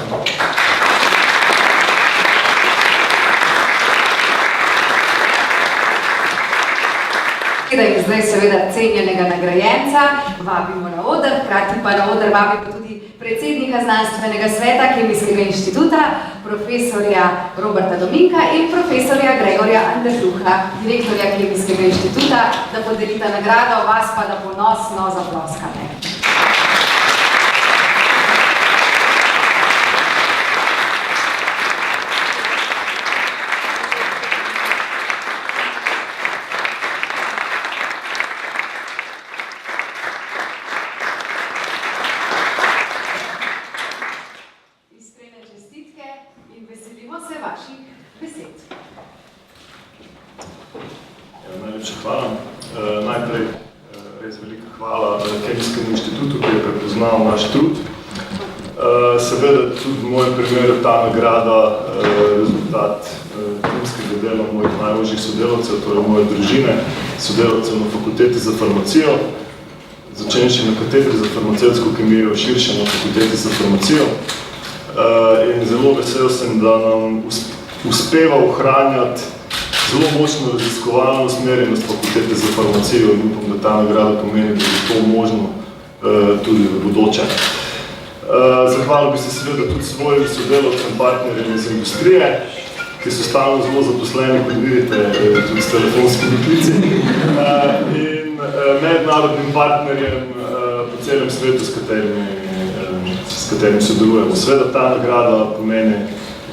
A: In zdaj seveda cenjenega nagrajenca vabimo na oder, hkrati pa na oder vabimo tudi predsednika znanstvenega sveta Kemijskega inštituta, profesorja Roberta Dominka in profesorja Gregorja Anderluha, direktorja Kemijskega inštituta, da podelita nagrado, vas pa da ponosno zaploskate.
G: Najlepša hvala. Najprej res velika hvala Kemijskemu inštitutu, ki je prepoznal naš trud. Seveda tudi v mojem primeru ta nagrada rezultat timskega dela mojih najožjih sodelavcev, torej moje družine, sodelavcev na Fakulteti za farmacijo, začenši na katedri za farmacevtsko kemijo, širše na Fakulteti za farmacijo. In zelo vesel sem, da nam uspeva ohranjati zelo močno raziskovalno usmerjenost Fakultete za farmacijo in upam, da ta nagrada pomeni, da je to možno tudi v bodoče. Zahvalil bi se seveda tudi svojim sodelavcem, partnerjem iz industrije, ki so stalno zelo zaposleni, kot vidite, tudi s telefonskimi klici, in mednarodnim partnerjem po celem svetu, s katerim sodelujemo. Seveda ta nagrada pomeni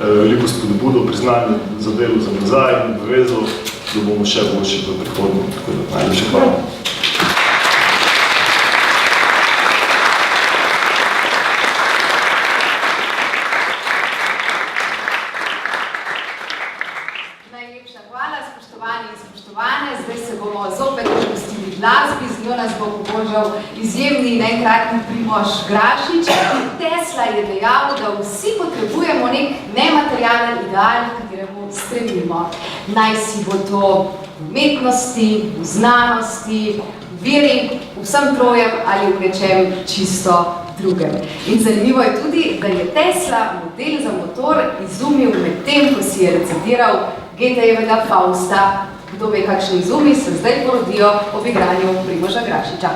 G: veliko spodbudo, priznanje za delo za nazaj in obvezo, da bomo še boljši v prihodnje. Tako da najlepša hvala.
A: Najlepša hvala, spoštovani in spoštovane. Zdaj se bomo zopet glasbi, z njo nas bo pobožal izjemni in enkratni Primož Grašič. Tesla je dejal, da vsi potrebujemo nek nematerialen ideal, k kateremu stremimo. Naj si bo to v umetnosti, v znanosti, v veri, vsem trojem ali v nečem čisto drugem. In zanimivo je tudi, da je Tesla model za motor izumil med tem, ko si je recitiral Goethejevega Fausta. Kdo ve, kakšni izumi se zdaj porodijo ob igranju Primoža Grašiča.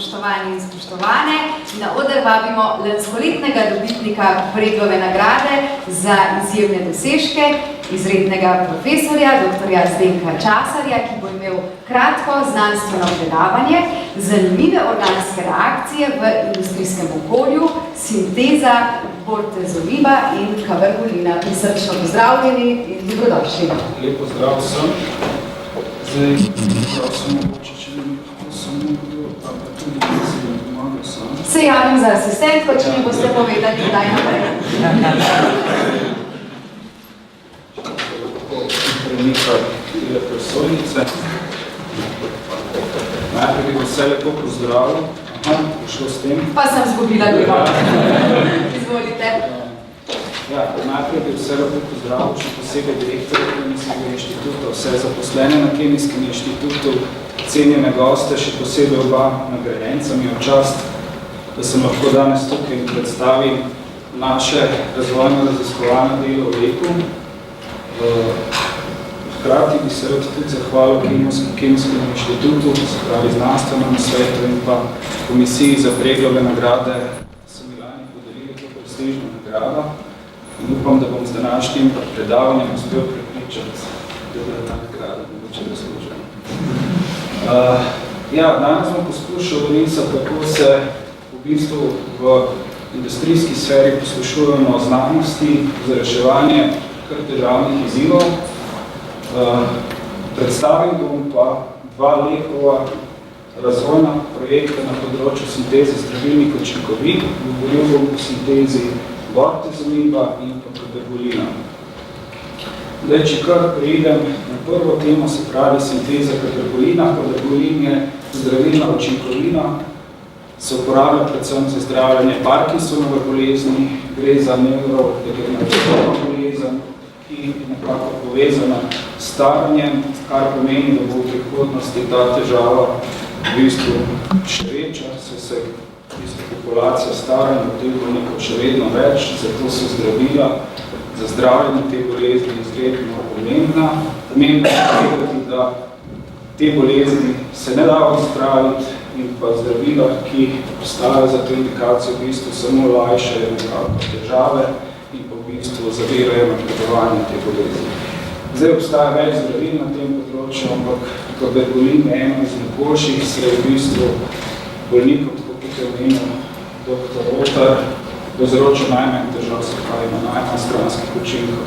A: spoštovani in spoštovane, na oder vabimo lanskoletnega dobitnika Preglove nagrade za izjemne dosežke, izrednega profesorja, doktorja Zdenka Časarja, ki bo imel kratko znanstveno predavanje, zanimive organske reakcije v industrijskem okolju, sinteza bortezoliba in kavergolina. Prisrčno pozdravljeni in dobrodošli.
H: Lep pozdrav vsem. Zdaj, prav sem mogoče, če ne lahko samo kdo, pa tudi da se mi pomagal sam.
A: Se javim za asistentko, če mi boste povedali, kdaj naprej.
H: Premikati tile prosojnice. Najprej bi vse lepo pozdravil. Aha, pošlo s tem.
A: Pa sem zgubila glavo. Izvolite.
H: Ja, najprej bi vse lepo pozdravil, še posebej direktorja Kemijskega inštituta, vse zaposlene na Kemijskem inštitutu, cenjene goste, še posebej oba nagrajenca. Mi je v čast, da sem lahko danes tukaj in predstavim naše razvojno-raziskovalno delo v EKU. Hkrati bi se rad tudi zahvalil Kemijskemu inštitutu, se pravi znanstvenemu svetu in pa komisiji za Preglove nagrade, da so mi lani podelili to prestižno nagrado. In upam, da bom z današnjim predavanjem uspel prepričati, da je ta nagrada mogoče zaslužena. Danes bom poskušal donisati, kako se v bistvu v industrijski sferi poslušujemo o znanosti za reševanje kar težavnih izzivov. Predstavil bom pa dva Lekova razvojna projekta na področju sinteze zdravilnih učinkovin. Govoril bom o sintezi bortezoliba in pa kavergolina. Zdaj, če kar preidem na prvo temo, se pravi sinteza kavergolina. Kavergolin je zdravilna učinkovina, se uporablja predvsem za zdravljanje Parkinsonove bolezni, gre za nevrodegenerativno bolezen, ki je nekako povezana s staranjem, kar pomeni, da bo v prihodnosti ta težava v bistvu še večja, se populacija staranja v teh bolnikov še vedno več, zato so zdravila za zdravljenje te bolezni izredno pomembna. Pomembno je povedati, da te bolezni se ne da zdraviti in pa zdravila, ki obstajajo za to indikacijo, v bistvu samo lajšajo nekako težave in pa v bistvu zavirajo napredovanje te bolezni. Zdaj obstaja več zdravil na tem področju, ampak kavergolin je eno izmed boljših, se je v bistvu bolnikom, tako kot je omenil dr. Rotar, povzročil najmanj težav, se pravi na najmanj stranskih učinkov.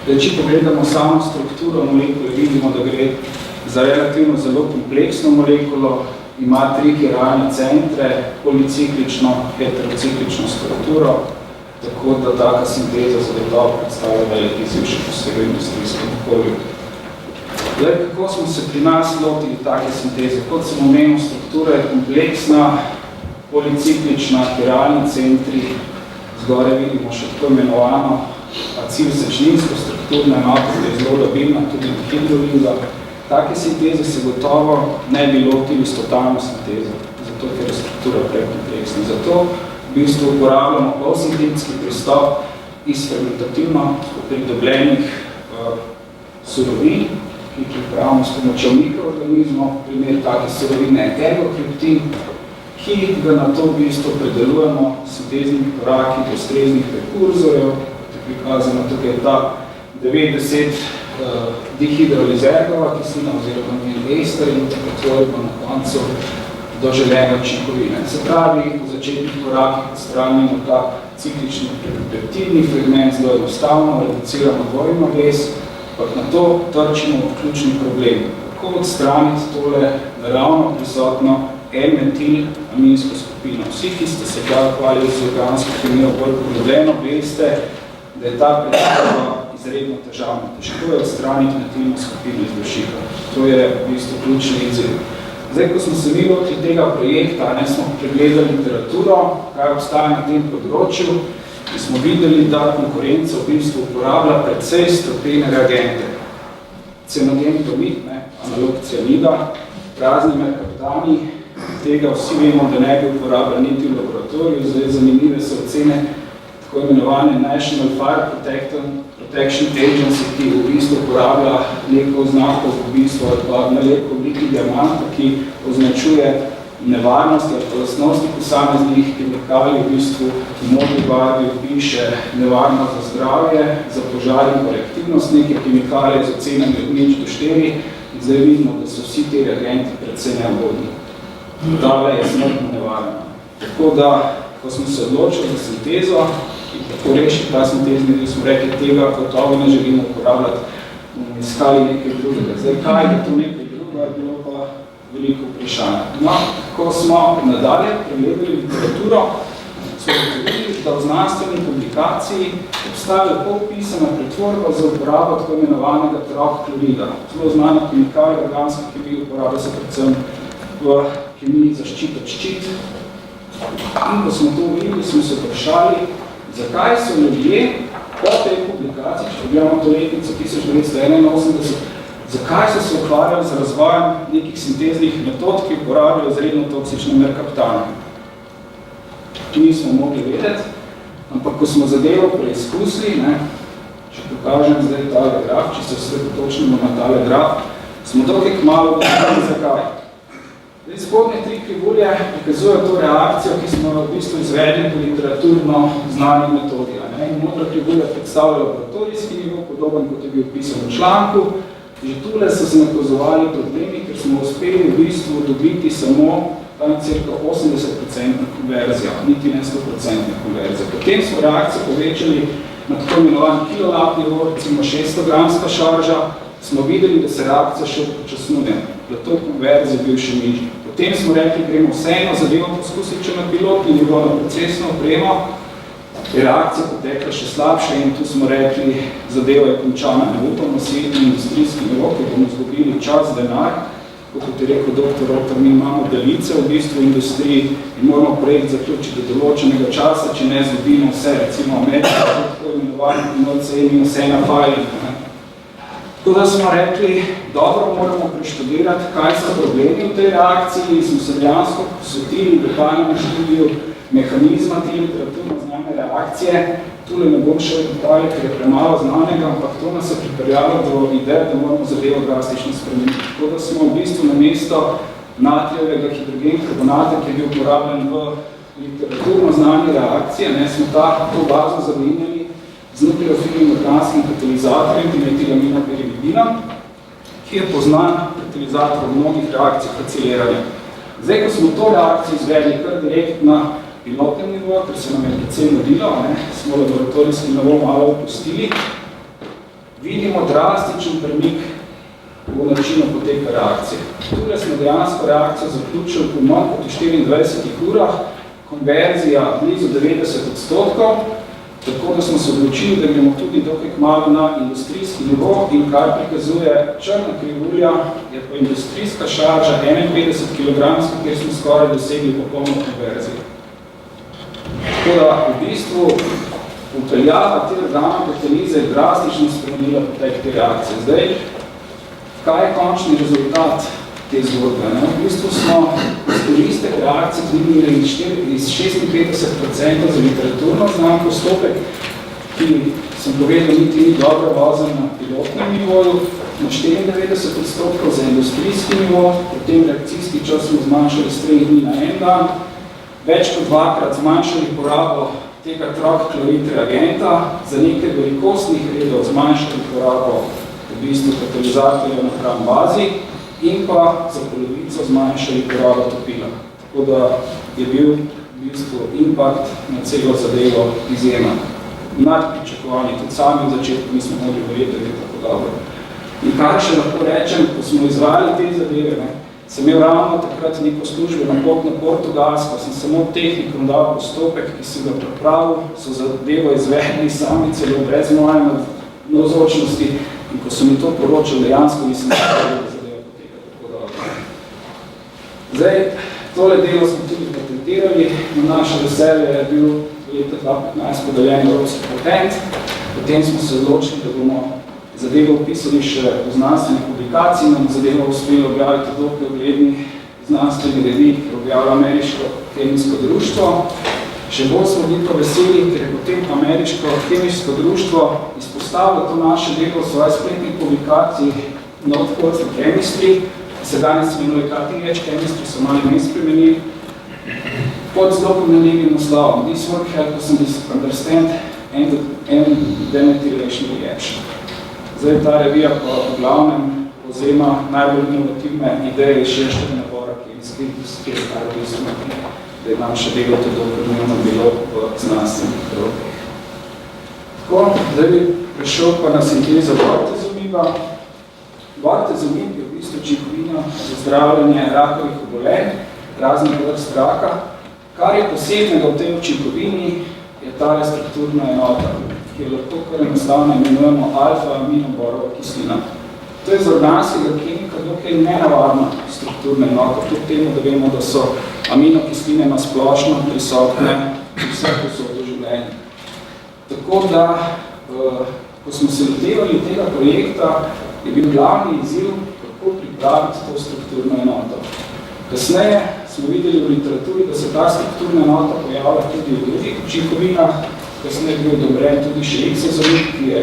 H: Če pogledamo samo strukturo molekule, vidimo, da gre za relativno zelo kompleksno molekulo, ima 3 hierarhijne centre, policiklično, heterociklično strukturo, tako da taka sinteza zagotovo predstavlja velik izziv še posebej v industrijskem okolju. Kako smo se pri nas lotili take sinteze? Kot sem omenil, struktura je kompleksna, policiklična, hierarhijni centri, zgoraj vidimo še tako imenovano acil-sečninsko strukturno enoto, ki je zelo labilna, tudi hidroliza. Take sinteze se gotovo ne bi lotili s totalno sintezo, zato ker je struktura prekompleksna. Zato v bistvu uporabljamo polsintetski pristop iz fermentativno pridobljenih surovin, ki pripravimo s pomočjo mikroorganizmov, primer take surovine je egokriptin, ki ga na to v bistvu predelujemo s sinteznimi koraki do ustreznih prekurzorjev, kot je prikazano tukaj ta 90 dihidrolizergova kislina oziroma njen ester in pretvorimo na koncu do želene učinkovine. Se pravi, v začetnih korakih odstranimo ta ciklični peptidni fragment, zelo enostavno, reduciramo dvojno vez, pa na to trčimo v ključni problem. Kako odstraniti tole naravno prisotno N-metil-aminsko skupino. Vsi, ki ste se ukvarjali z organsko kemijo bolj poglobljeno, veste, da je ta predstava izredno težavna. Težko je odstraniti metilno skupino iz dušika. To je v bistvu ključni izziv. Zdaj, ko smo se mi lotili tega projekta, smo pregledali literaturo, kaj obstaja na tem področju, in smo videli, da konkurenca v bistvu uporablja precej strupene reagente. Cenogentomid, analog cianida, razni merkaptani, tega vsi vemo, da ne bi uporabljali niti v laboratoriju. Zdaj zanimive so ocene tako imenovane National Fire Protection Agency, ki v bistvu uporablja neko oznako v bistvu ali pa nalepko obliki diamanta, ki označuje nevarnosti ali lastnosti posameznih kemikalij v bistvu v modri barvi piše nevarnost za zdravje, za požar in reaktivnost neke kemikalije z ocenami od 0 do 4 in zdaj vidimo, da so vsi te reagenti predvsej neugodni. Tale je smrtno nevarna. Tako da, ko smo se odločili za sintezo in tako rešili ta sintezni del, smo rekli, tega gotovo ne želimo uporabljati, bomo iskali nekaj drugega. Zdaj, kaj je to nekaj drugega, je bilo pa veliko vprašanja. No, ko smo nadalje pregledali literaturo, smo ugotovili, da v znanstveni publikaciji obstaja lepo opisana pretvorba za uporabo tako imenovanega teroklorida. Zelo znana kemikalija, organska kemija, uporablja se predvsem v kemiji za ščit od ščit. In ko smo to videli, smo se vprašali, zakaj so ljudje po tej publikaciji, če pogledamo to letnico 1981, zakaj so se ukvarjali z razvojem nekih sinteznih metod, ki uporabljajo izredno toksične merkaptane. Tu nismo mogli vedeti, ampak ko smo zadevo preizkusili, če pokažem zdaj tale graf, če se osredotočimo na tale graf, smo dokaj kmalu videli zakaj. Spodnje 3 krivulje prikazujejo to reakcijo, ki smo v bistvu izvedli po literaturno znani metodi. In modra krivulja predstavlja laboratorijski nivo, podoben kot je bil opisan v članku. Že tule so se nakazovali problemi, ker smo uspeli v bistvu dobiti samo tam cirka 80% konverzijo, niti ne 100% konverzijo. Potem smo reakcijo povečali na tako imenovan kilolap nivo, recimo 600-gramska šarža, smo videli, da se reakcija še počasnuje, da to konverzijo bil še nižji. Potem smo rekli, gremo vseeno zadevo poskusiti, če na pilotni nivo, na procesno opremo, je reakcija potekla še slabše in tu smo rekli, zadeva je končana, ne upamo svetni industrijski nivo, ker bomo izgubili čas, denar, kot je rekel dr. Rotter, mi imamo delice v bistvu industriji in moramo projekt zaključiti do določenega časa, če ne izgubimo vse, recimo Amerika, tako imenovani NLC in vse na filing. Tako da smo rekli, dobro, moramo preštudirati, kaj so problemi v tej reakciji in smo se dejansko posvetili detaljnemu študiju mehanizma te literaturno znane reakcije. Tule ne bom šel detalje, ker je premalo znanega, ampak to nas je pripeljalo do ideje, da moramo zadevo drastično spremeniti. Tako da smo v bistvu namesto natrijevega hidrogenkarbonata, ki je bil uporabljen v literaturno znane reakcije, smo to bazo zamenjali z nukleofilnim organskim katalizatorjem, dimetilaminopirimidina, ki je poznan katalizator v mnogih reakcijah aciliranja. Zdaj, ko smo to reakcijo izvedli kar direkt na pilotnem nivoju, ker se nam je predvsem modilo, smo laboratorijski nivo malo opustili, vidimo drastičen premik v načinu poteka reakcije. Tukaj smo dejansko reakcijo zaključili po manj kot 24 urah, konverzija blizu 90%, tako da smo se odločili, da gremo tudi dokaj kmalu na industrijski nivo in kar prikazuje črna krivulja, je pa industrijska šarža 51 kg, kjer smo skoraj dosegli popolno konverzijo. Tako da v bistvu upeljava te organokatalize je drastično spremenila potek te reakcije. Zdaj, kaj je končni rezultat te zgodbe? V bistvu smo izkoristek reakcije dvignili iz 56% za literaturno znan postopek, ki sem povedal, niti ni dobro vozen na pilotnem nivoju, na 94% za industrijski nivo, potem reakcijski čas smo zmanjšali s 3 dni na 1 dan, več kot 2-krat zmanjšali porabo tega troklorid reagenta, za nekaj velikostnih redov zmanjšali porabo v bistvu katalizatorja na hram bazi in pa za polovico zmanjšali porabo topila. Tako da je bil v bistvu impact na celo zadevo izjemen. Nad pričakovanje, tudi sami v začetku nismo mogli verjeti, da je tako dobro. In kar še lahko rečem, ko smo izvajali te zadeve, sem imel ravno takrat neko službeno pot na Portugalsko, sem samo tehnikom dal postopek, ki sem ga pripravil, so zadevo izvedli sami celo brez moje navzočnosti in ko so mi to poročali, dejansko nisem zavedel, da zadeva poteka tako dobro. Zdaj, tole delo smo tudi patentirali, na naše veselje je bil leta 2015 podeljen evropski patent, potem smo se odločili, da bomo zadevo upisali še v znanstveni publikaciji, nam zadevo uspeli objaviti dokaj ugledni znanstveni revij, ki objavlja Ameriško kemijsko društvo. Še bolj smo bili pa veseli, ker je potem Ameriško kemijsko društvo izpostavilo to naše delo v svoji spletni publikaciji Note Codes for Chemistry se danes imenuje cutting edge chemistry, so malo ime spremenili, pod zelo pomenljivim naslovom. This work help us understand end-demethylation reaction. Zdaj ta revija po glavnem povzema najbolj inovativne ideje iz širšega nabora kemijskih industrij, kar v bistvu da je nam še delo to dopolnilno bilo v znanstvenih krogih. Tako, zdaj bi prišel pa na sintezo bortezomida. Bortezomid je v bistvu učinkovina za zdravljenje rakovih obolenj, raznih vrst raka. Kar je posebnega v tej učinkovini, je tale strukturna enota, ki jo lahko kar enostavno imenujemo alfa-aminoborova kislina. To je z organskega kemika dokaj nenavadna strukturna enota, tudi temu, da vemo, da so aminokisline na splošno prisotne v vseh posodo življenja. Tako da, ko smo se lotevali tega projekta, je bil glavni izziv, kako pripraviti to strukturno enoto. Kasneje smo videli v literaturi, da se ta strukturna enota pojavlja tudi v drugih učinkovinah, kasneje je bil odobren tudi še exozomid, ki je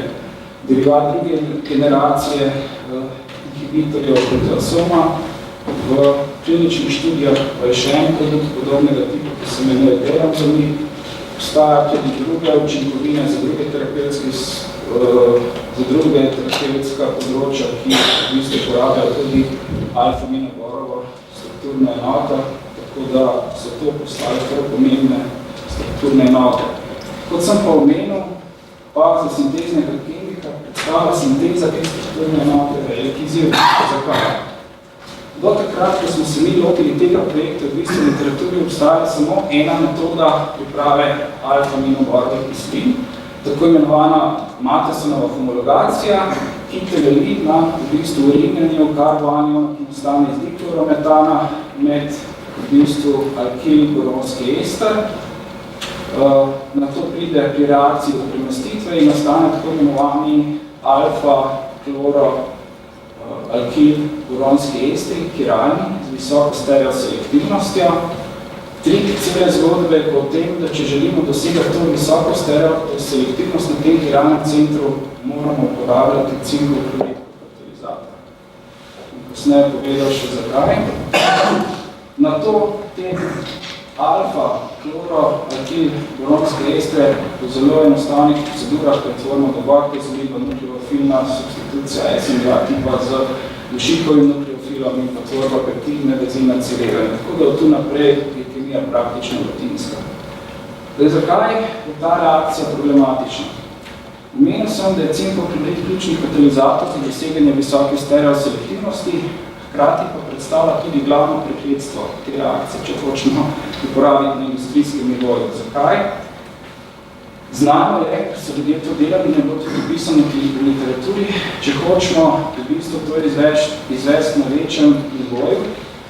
H: derivat druge generacije inhibitorjev proteasoma. V kliničnih študijah pa je še en produkt podobnega tipa, ki se imenuje deramzomid. Obstaja tudi druge učinkovine za druge terapevtska področja, ki v bistvu porabljajo tudi alfa-aminoborovo strukturno enoto, tako da so to postale prav pomembne strukturne enote. Kot sem pa omenil, pa za sinteznega kemika predstavlja sinteza te strukturne enote velik izziv. Zakaj? Do takrat, ko smo se mi lotili tega projekta, v bistvu v literaturi obstaja samo ena metoda priprave alfa-aminoborovih kislin, tako imenovana Mathesonova homologacija, ki temelji na v bistvu urinjanju karboniona, ki nastane iz diklorometana med v bistvu alkil-boronski ester. Na to pride pri reakciji do premestitve in nastane tako imenovani alfa-kloro-alkil-boronski estri, kiralni, z visoko stereoselektivnostjo. Trik cele zgodbe je po tem, da če želimo dosegati to visoko stereoselektivnost na tem kiralnem centru, moramo uporabljati cinkov klorid kot katalizator. Kasneje povedal še zakaj. Na to te alfa-kloro-alkil-boronske estre po zelo enostavnih procedurah pretvorimo do bortezomida, nukleofilna substitucija SN2 tipa z dušikovim nukleofilom in tvorba peptidne vezine acilirane. Tako da od tu naprej je kemija praktično rutinska. Zakaj je ta reakcija problematična? Omenil sem, da je cinkov klorid ključni katalizator za doseganje visoke stereoselektivnosti, hkrati pa predstavlja tudi glavno prekletstvo te reakcije, če hočemo uporabiti na industrijskem nivoju. Zakaj? Znano je, ker so ljudje to delali, ne bo tudi pisano v literaturi, če hočemo v bistvu to izvesti na večjem nivoju,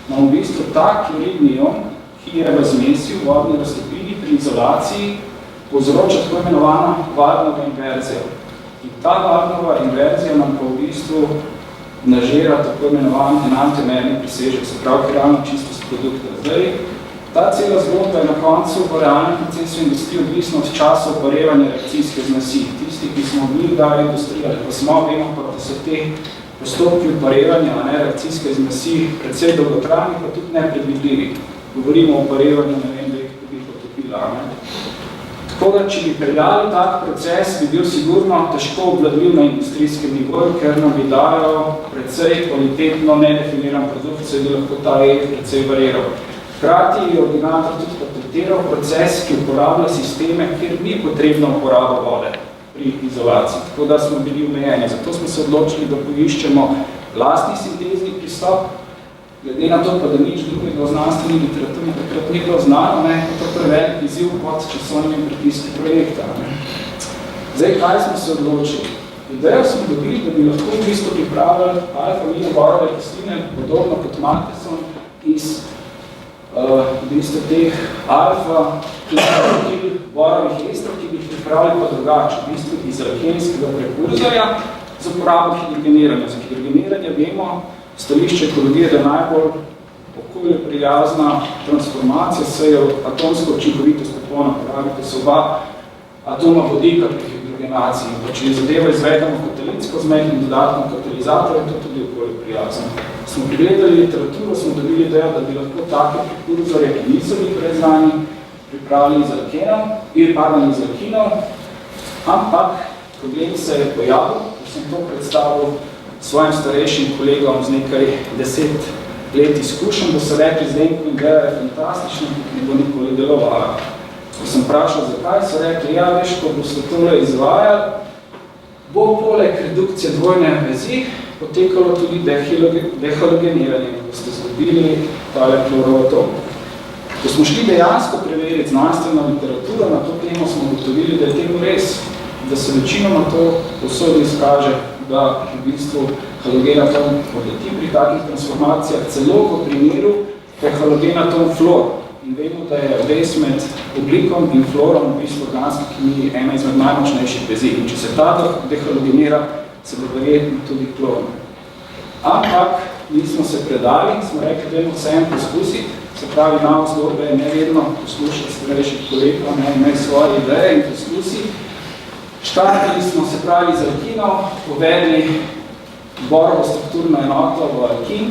H: nam v bistvu ta kloridni ion, ki je v zmesi v vodni raztopini pri izolaciji, povzroča tako imenovana Waldnova inverzija. In ta Waldnova inverzija nam pa v bistvu nažira tako imenovan enantiomerni presežek, se pravi kiralno čistost produkta. Zdaj, ta cela zgodba je na koncu v realnem procesu industrije odvisna od časa oparevanja reakcijske zmesi. Tisti, ki smo bili dali industriji, ali pa smo, vemo pa, da so te postopki oparevanja reakcijske zmesi precej dolgotrajni, pa tudi nepredvidljivi. Govorimo o oparevanju, ne vem, da jih tudi potopila. Tako da, če bi peljali tak proces, bi bil sigurno težko obvladljiv na industrijskem nivoju, ker nam bi dajo precej kvalitetno nedefiniran produkt, se bi lahko ta precej variral. Hkrati je ordinator tudi patentiral proces, ki uporablja sisteme, kjer ni potrebna uporaba vode pri izolaciji. Tako da smo bili omejeni. Zato smo se odločili, da poiščemo lastni sintezni pristop. Glede na to, pa da nič drugega v znanstveni literaturi takrat ni bilo znano, to je prevelik izziv pod časovnimi pritiski projekta. Zdaj, kaj smo se odločili? Idejo smo dobili, da bi lahko v bistvu pripravili alfa-aminoborove kisline, podobno kot Matheson, iz v bistvu teh alfa-borovih estrov, ki bi jih pripravili pa drugače, v bistvu iz alkenskega prekurzorja z uporabo hidrogeniranja. Za hidrogeniranje vemo, stališče ekologije, da je najbolj okolju prijazna transformacija, se je atomsko učinkovitost popolna, pravi, da so oba atoma vodika pri hidrogenaciji. Pa če zadeva izvedemo katalitsko z mehkim dodatnim katalizatorjem, to tudi okolju prijazno. prijazno. Smo pregledali literaturo, smo dobili idejo, da bi lahko take prekurzorje, ki niso bili preznani, pripravili iz alkinov, ampak problem se je pojavil, ko sem to predstavil svojim starejšim kolegom z nekaj 10 let izkušenj, da so rekli, Zdenko, ideja je fantastična, ne bo nikoli delovala. Ko sem vprašal, zakaj, so rekli, ja, veš, ko boste tole izvajali, bo poleg redukcije dvojne vezi potekalo tudi dehalogeniranje, ko ste zgodili tale kloroatom. Ko smo šli dejansko preveriti znanstveno literaturo na to temo, smo ugotovili, da je temu res, da se večinoma to posodno izkaže, da v bistvu halogenatom odleti pri takih transformacijah celo v primeru, ko je halogenatom fluor. In vemo, da je vez med oglikom in fluorom v bistvu organski kemiji ena izmed najmočnejših vezi. In če se ta dehalogenira, se bo verjetno tudi klor. Ampak mi smo se predali, smo rekli, da vseeno poskusiti, se pravi, malo zgodbe je nevedno poslušati starejših kolegov, ne svoje ideje in poskusiti. Štartili smo se pravi z alkino, uvedli borovo strukturno enoto v alkin,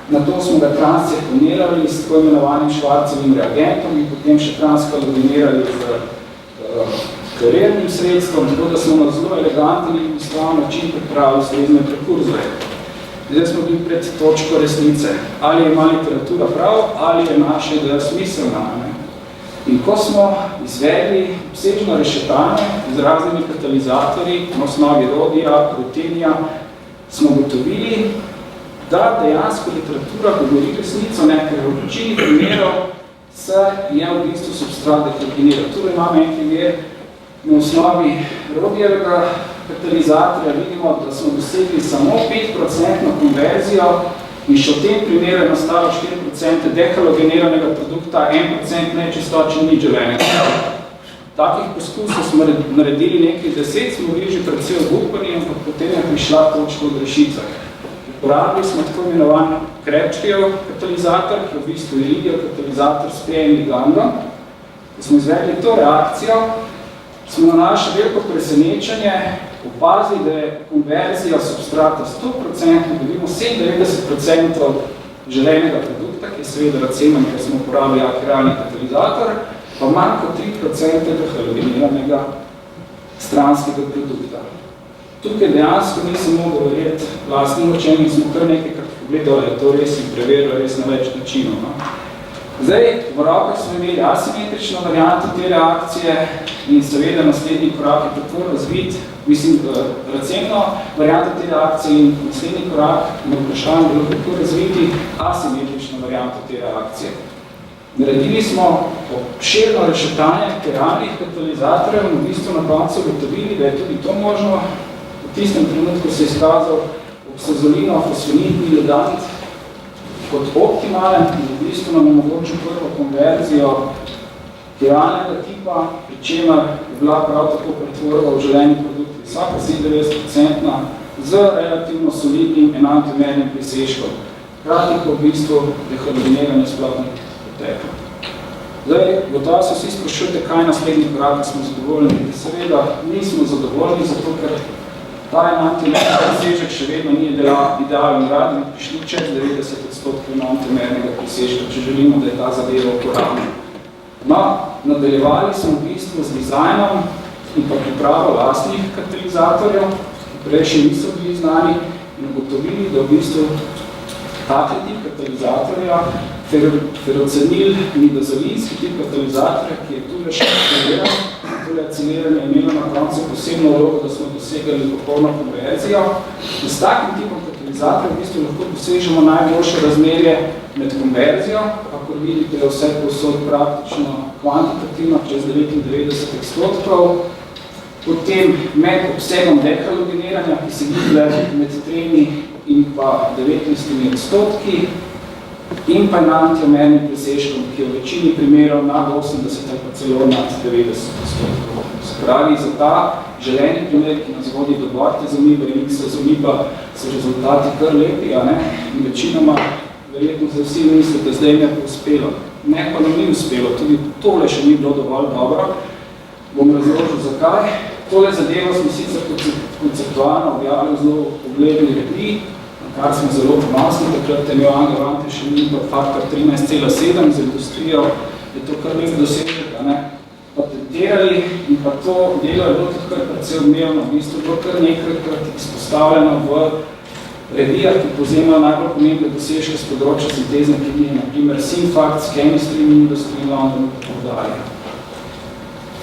H: na to smo ga transceponirali s tako imenovanim švarcevim reagentom in potem še transkalogenirali z klorernim sredstvom, tako da smo na zelo eleganten in enostaven način pripravili ustrezne prekurzorje. Zdaj smo bili pred točko resnice. Ali ima literatura prav, ali je naša ideja smiselna. In ko smo izvedli obsežno rešetanje z raznimi katalizatorji na osnovi rodija, proteinija, smo ugotovili, da dejansko literatura govori resnico, ker v večini primerov se je v bistvu substrat dehalogenira. Torej imamo en primer na osnovi rodijevega katalizatorja, vidimo, da smo dosegli samo 5% konverzijo in še v tem primeru je nastalo 4% dehalogeniranega produkta, 1% nečistoče nič želenega. Takih poskusov smo naredili nekaj 10, smo bili že predvsej obupani, ampak potem je prišla točka od rešitve. Uporabili smo tako imenovan Crabtreev katalizator, ki je v bistvu iridijev katalizator s PM ligandom. Ko smo izvedli to reakcijo, smo na naše veliko presenečenje opazili, da je konverzija substrata 100%, dobimo 97% želenega produkta, ki je seveda racemen, ker smo uporabili akiralni katalizator, pa manj kot 3% dehalogeniranega stranskega produkta. Tukaj dejansko nisem mogel verjeti vlastnim očem in smo kar nekajkrat pogledali, to res in preverili res na več načinov. Zdaj, v rokah smo imeli asimetrično varianto te reakcije in seveda naslednji korak je tako razvit, recemno varianto te reakcije in naslednji korak na vprašanje bilo tako razviti asimetrično varianto te reakcije. Naredili smo obširno rešetanje keralnih katalizatorjev in v bistvu na koncu ugotovili, da je tudi to možno. V tistem trenutku se je izkazal oksazolino-fosfonitni ligand kot optimalen in v bistvu nam omogočil prvo konverzijo keralnega tipa, pri čemer je bila prav tako pretvorba v želeni produkt visoka 97% z relativno solidnim enantiomernim presežkom. Hkrati pa v bistvu dehalogeniranje sploh ni poteklo. Zdaj, gotovo se vsi sprašujete, kaj naslednji korak smo zadovoljni. Seveda nismo zadovoljni, zato ker ta enantiomerni presežek še vedno ni idealen rad in prišli čez 90% enantiomernega presežka, če želimo, da je ta zadeva uporabna. No, nadaljevali smo v bistvu z dizajnom in pa pripravo lastnih katalizatorjev, ki prej še niso bili znani in ugotovili, da v bistvu takle tip katalizatorja, ferocenil nidazolinski tip katalizatorja, ki je tule še akceliran, tule akceliranje je imelo na koncu posebno vlogo, da smo dosegali popolno konverzijo. In s takim tipom katalizatorja v bistvu lahko dosežemo najboljše razmerje med konverzijo, kako vidite, je vse povsod praktično kvantitativno, čez 99%, potem med obsegom dehalogeniranja, ki se giblje med 3 in pa 19%, in pa enantiomernim presežkom, ki je v večini primerov nad 80 ali pa celo nad 90%. Se pravi, za ta želeni primer, ki nas vodi do bortezamiba in iksazamiba, so rezultati kar lepi, in večinoma verjetno za vsi mislite, da zdaj mi je uspelo. Ne, pa nam ni uspelo, tudi tole še ni bilo dovolj dobro. Bom razložil, zakaj. Tole zadevo smo sicer konceptualno objavili zelo ugledni reviji, na kar smo zelo ponosni, takrat je imel Angevante še ni faktor 13,7 za industrijo, je to kar nekaj dosežek, patentirali in pa to delo je bilo tudi kar precej odmevno, v bistvu bilo kar nekajkrat izpostavljeno v revijah, ki povzemajo najbolj pomembne dosežke z področja sintezne kemije, na primer Synfacts, Chemistry in Industry London in tako dalje.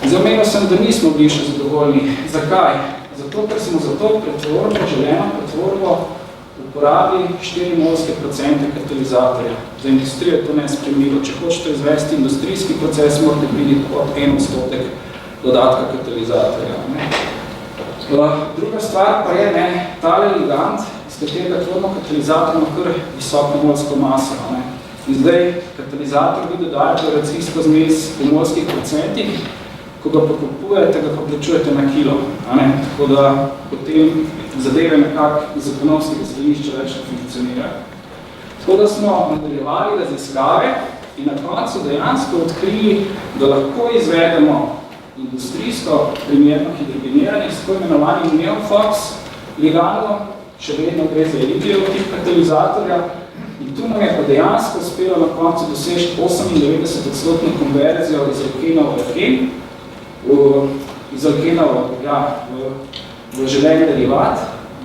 H: Zdaj omenil sem, da nismo bili še zadovoljni. Zakaj? Zato, ker smo za to pretvorbo, želeno pretvorbo, uporabili 4 molske procente katalizatorja. Za industrijo je to nespremljivo. Če hočete izvesti industrijski proces, morate priti pod 1% dodatka katalizatorja. Druga stvar pa je, tale ligand, iz katerega tvorimo katalizator, ima kar visoko molsko maso. In zdaj katalizator vi dodajate racijsko zmes v molskih procentih, ko ga pa kupujete, ga pa plačujete na kilo. Tako da potem zadeve nekako iz ekonomskega stališča več ne funkcionirajo. Tako da smo nadaljevali raziskave in na koncu dejansko odkrili, da lahko izvedemo industrijsko primerno hidrogeniranje s tako imenovanim Neofox ligandom, še vedno gre za Eligijev tip katalizatorja, in tu nam je pa dejansko uspelo na koncu doseči 98% konverzijo iz alkena v alken, iz alkena v želeni derivat,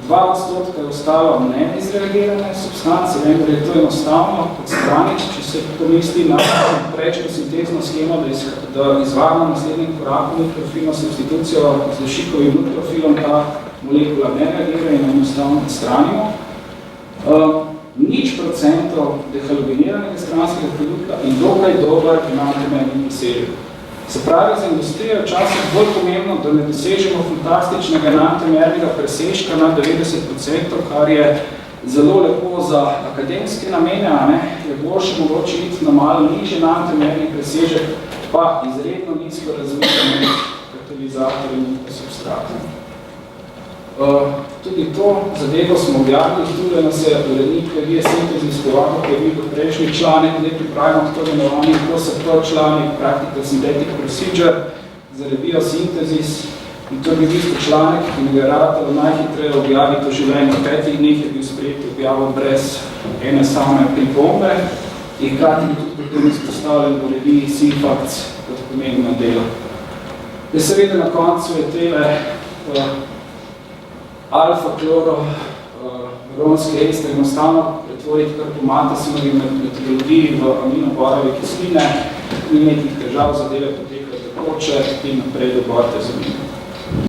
H: 2% je ostalo neizreagirane substance, vendar je to enostavno odstraniti, če se pomisli na prejšnjo sintezno schemo, da izvajamo naslednjim korakom nuklofilno substitucijo z dušikovim nuklofilom, ta molekula ne reagira in enostavno odstranimo. 0% dehalogeniranega stranskega produkta in dokaj dober enantimerni presežek. Se pravi, za industrijo je včasih bolj pomembno, da ne dosežemo fantastičnega enantimernega presežka na 90%, kar je zelo lepo za akademske namene, je boljše mogoče iti na malo nižji enantimerni presežek, pa izredno nizko razvijanje katalizatorjev in substratov. Tudi to zadevo smo objavili, tudi nas je urednik revije Synthesis povabo, ki je bil kot prejšnji članek, zdaj pripravimo tako imenovani PSP članek Practical Synthetic Procedure za revijo Synthesis in to je bil isto članek, ki mi ga ratalo najhitreje objaviti v življenju. V 5 dneh je bil sprejeti objavo brez ene same pripombe in hkrati bi tudi potem izpostavljen v reviji Synfacts kot pomembno delo. Seveda na koncu je tele alfa-kloro-veronske ester enostavno pretvoriti kar po Matesinovi metodologiji v aminoborove kisline, ni nekih težav, zadeve potekajo tako, če in naprej doborite z amino.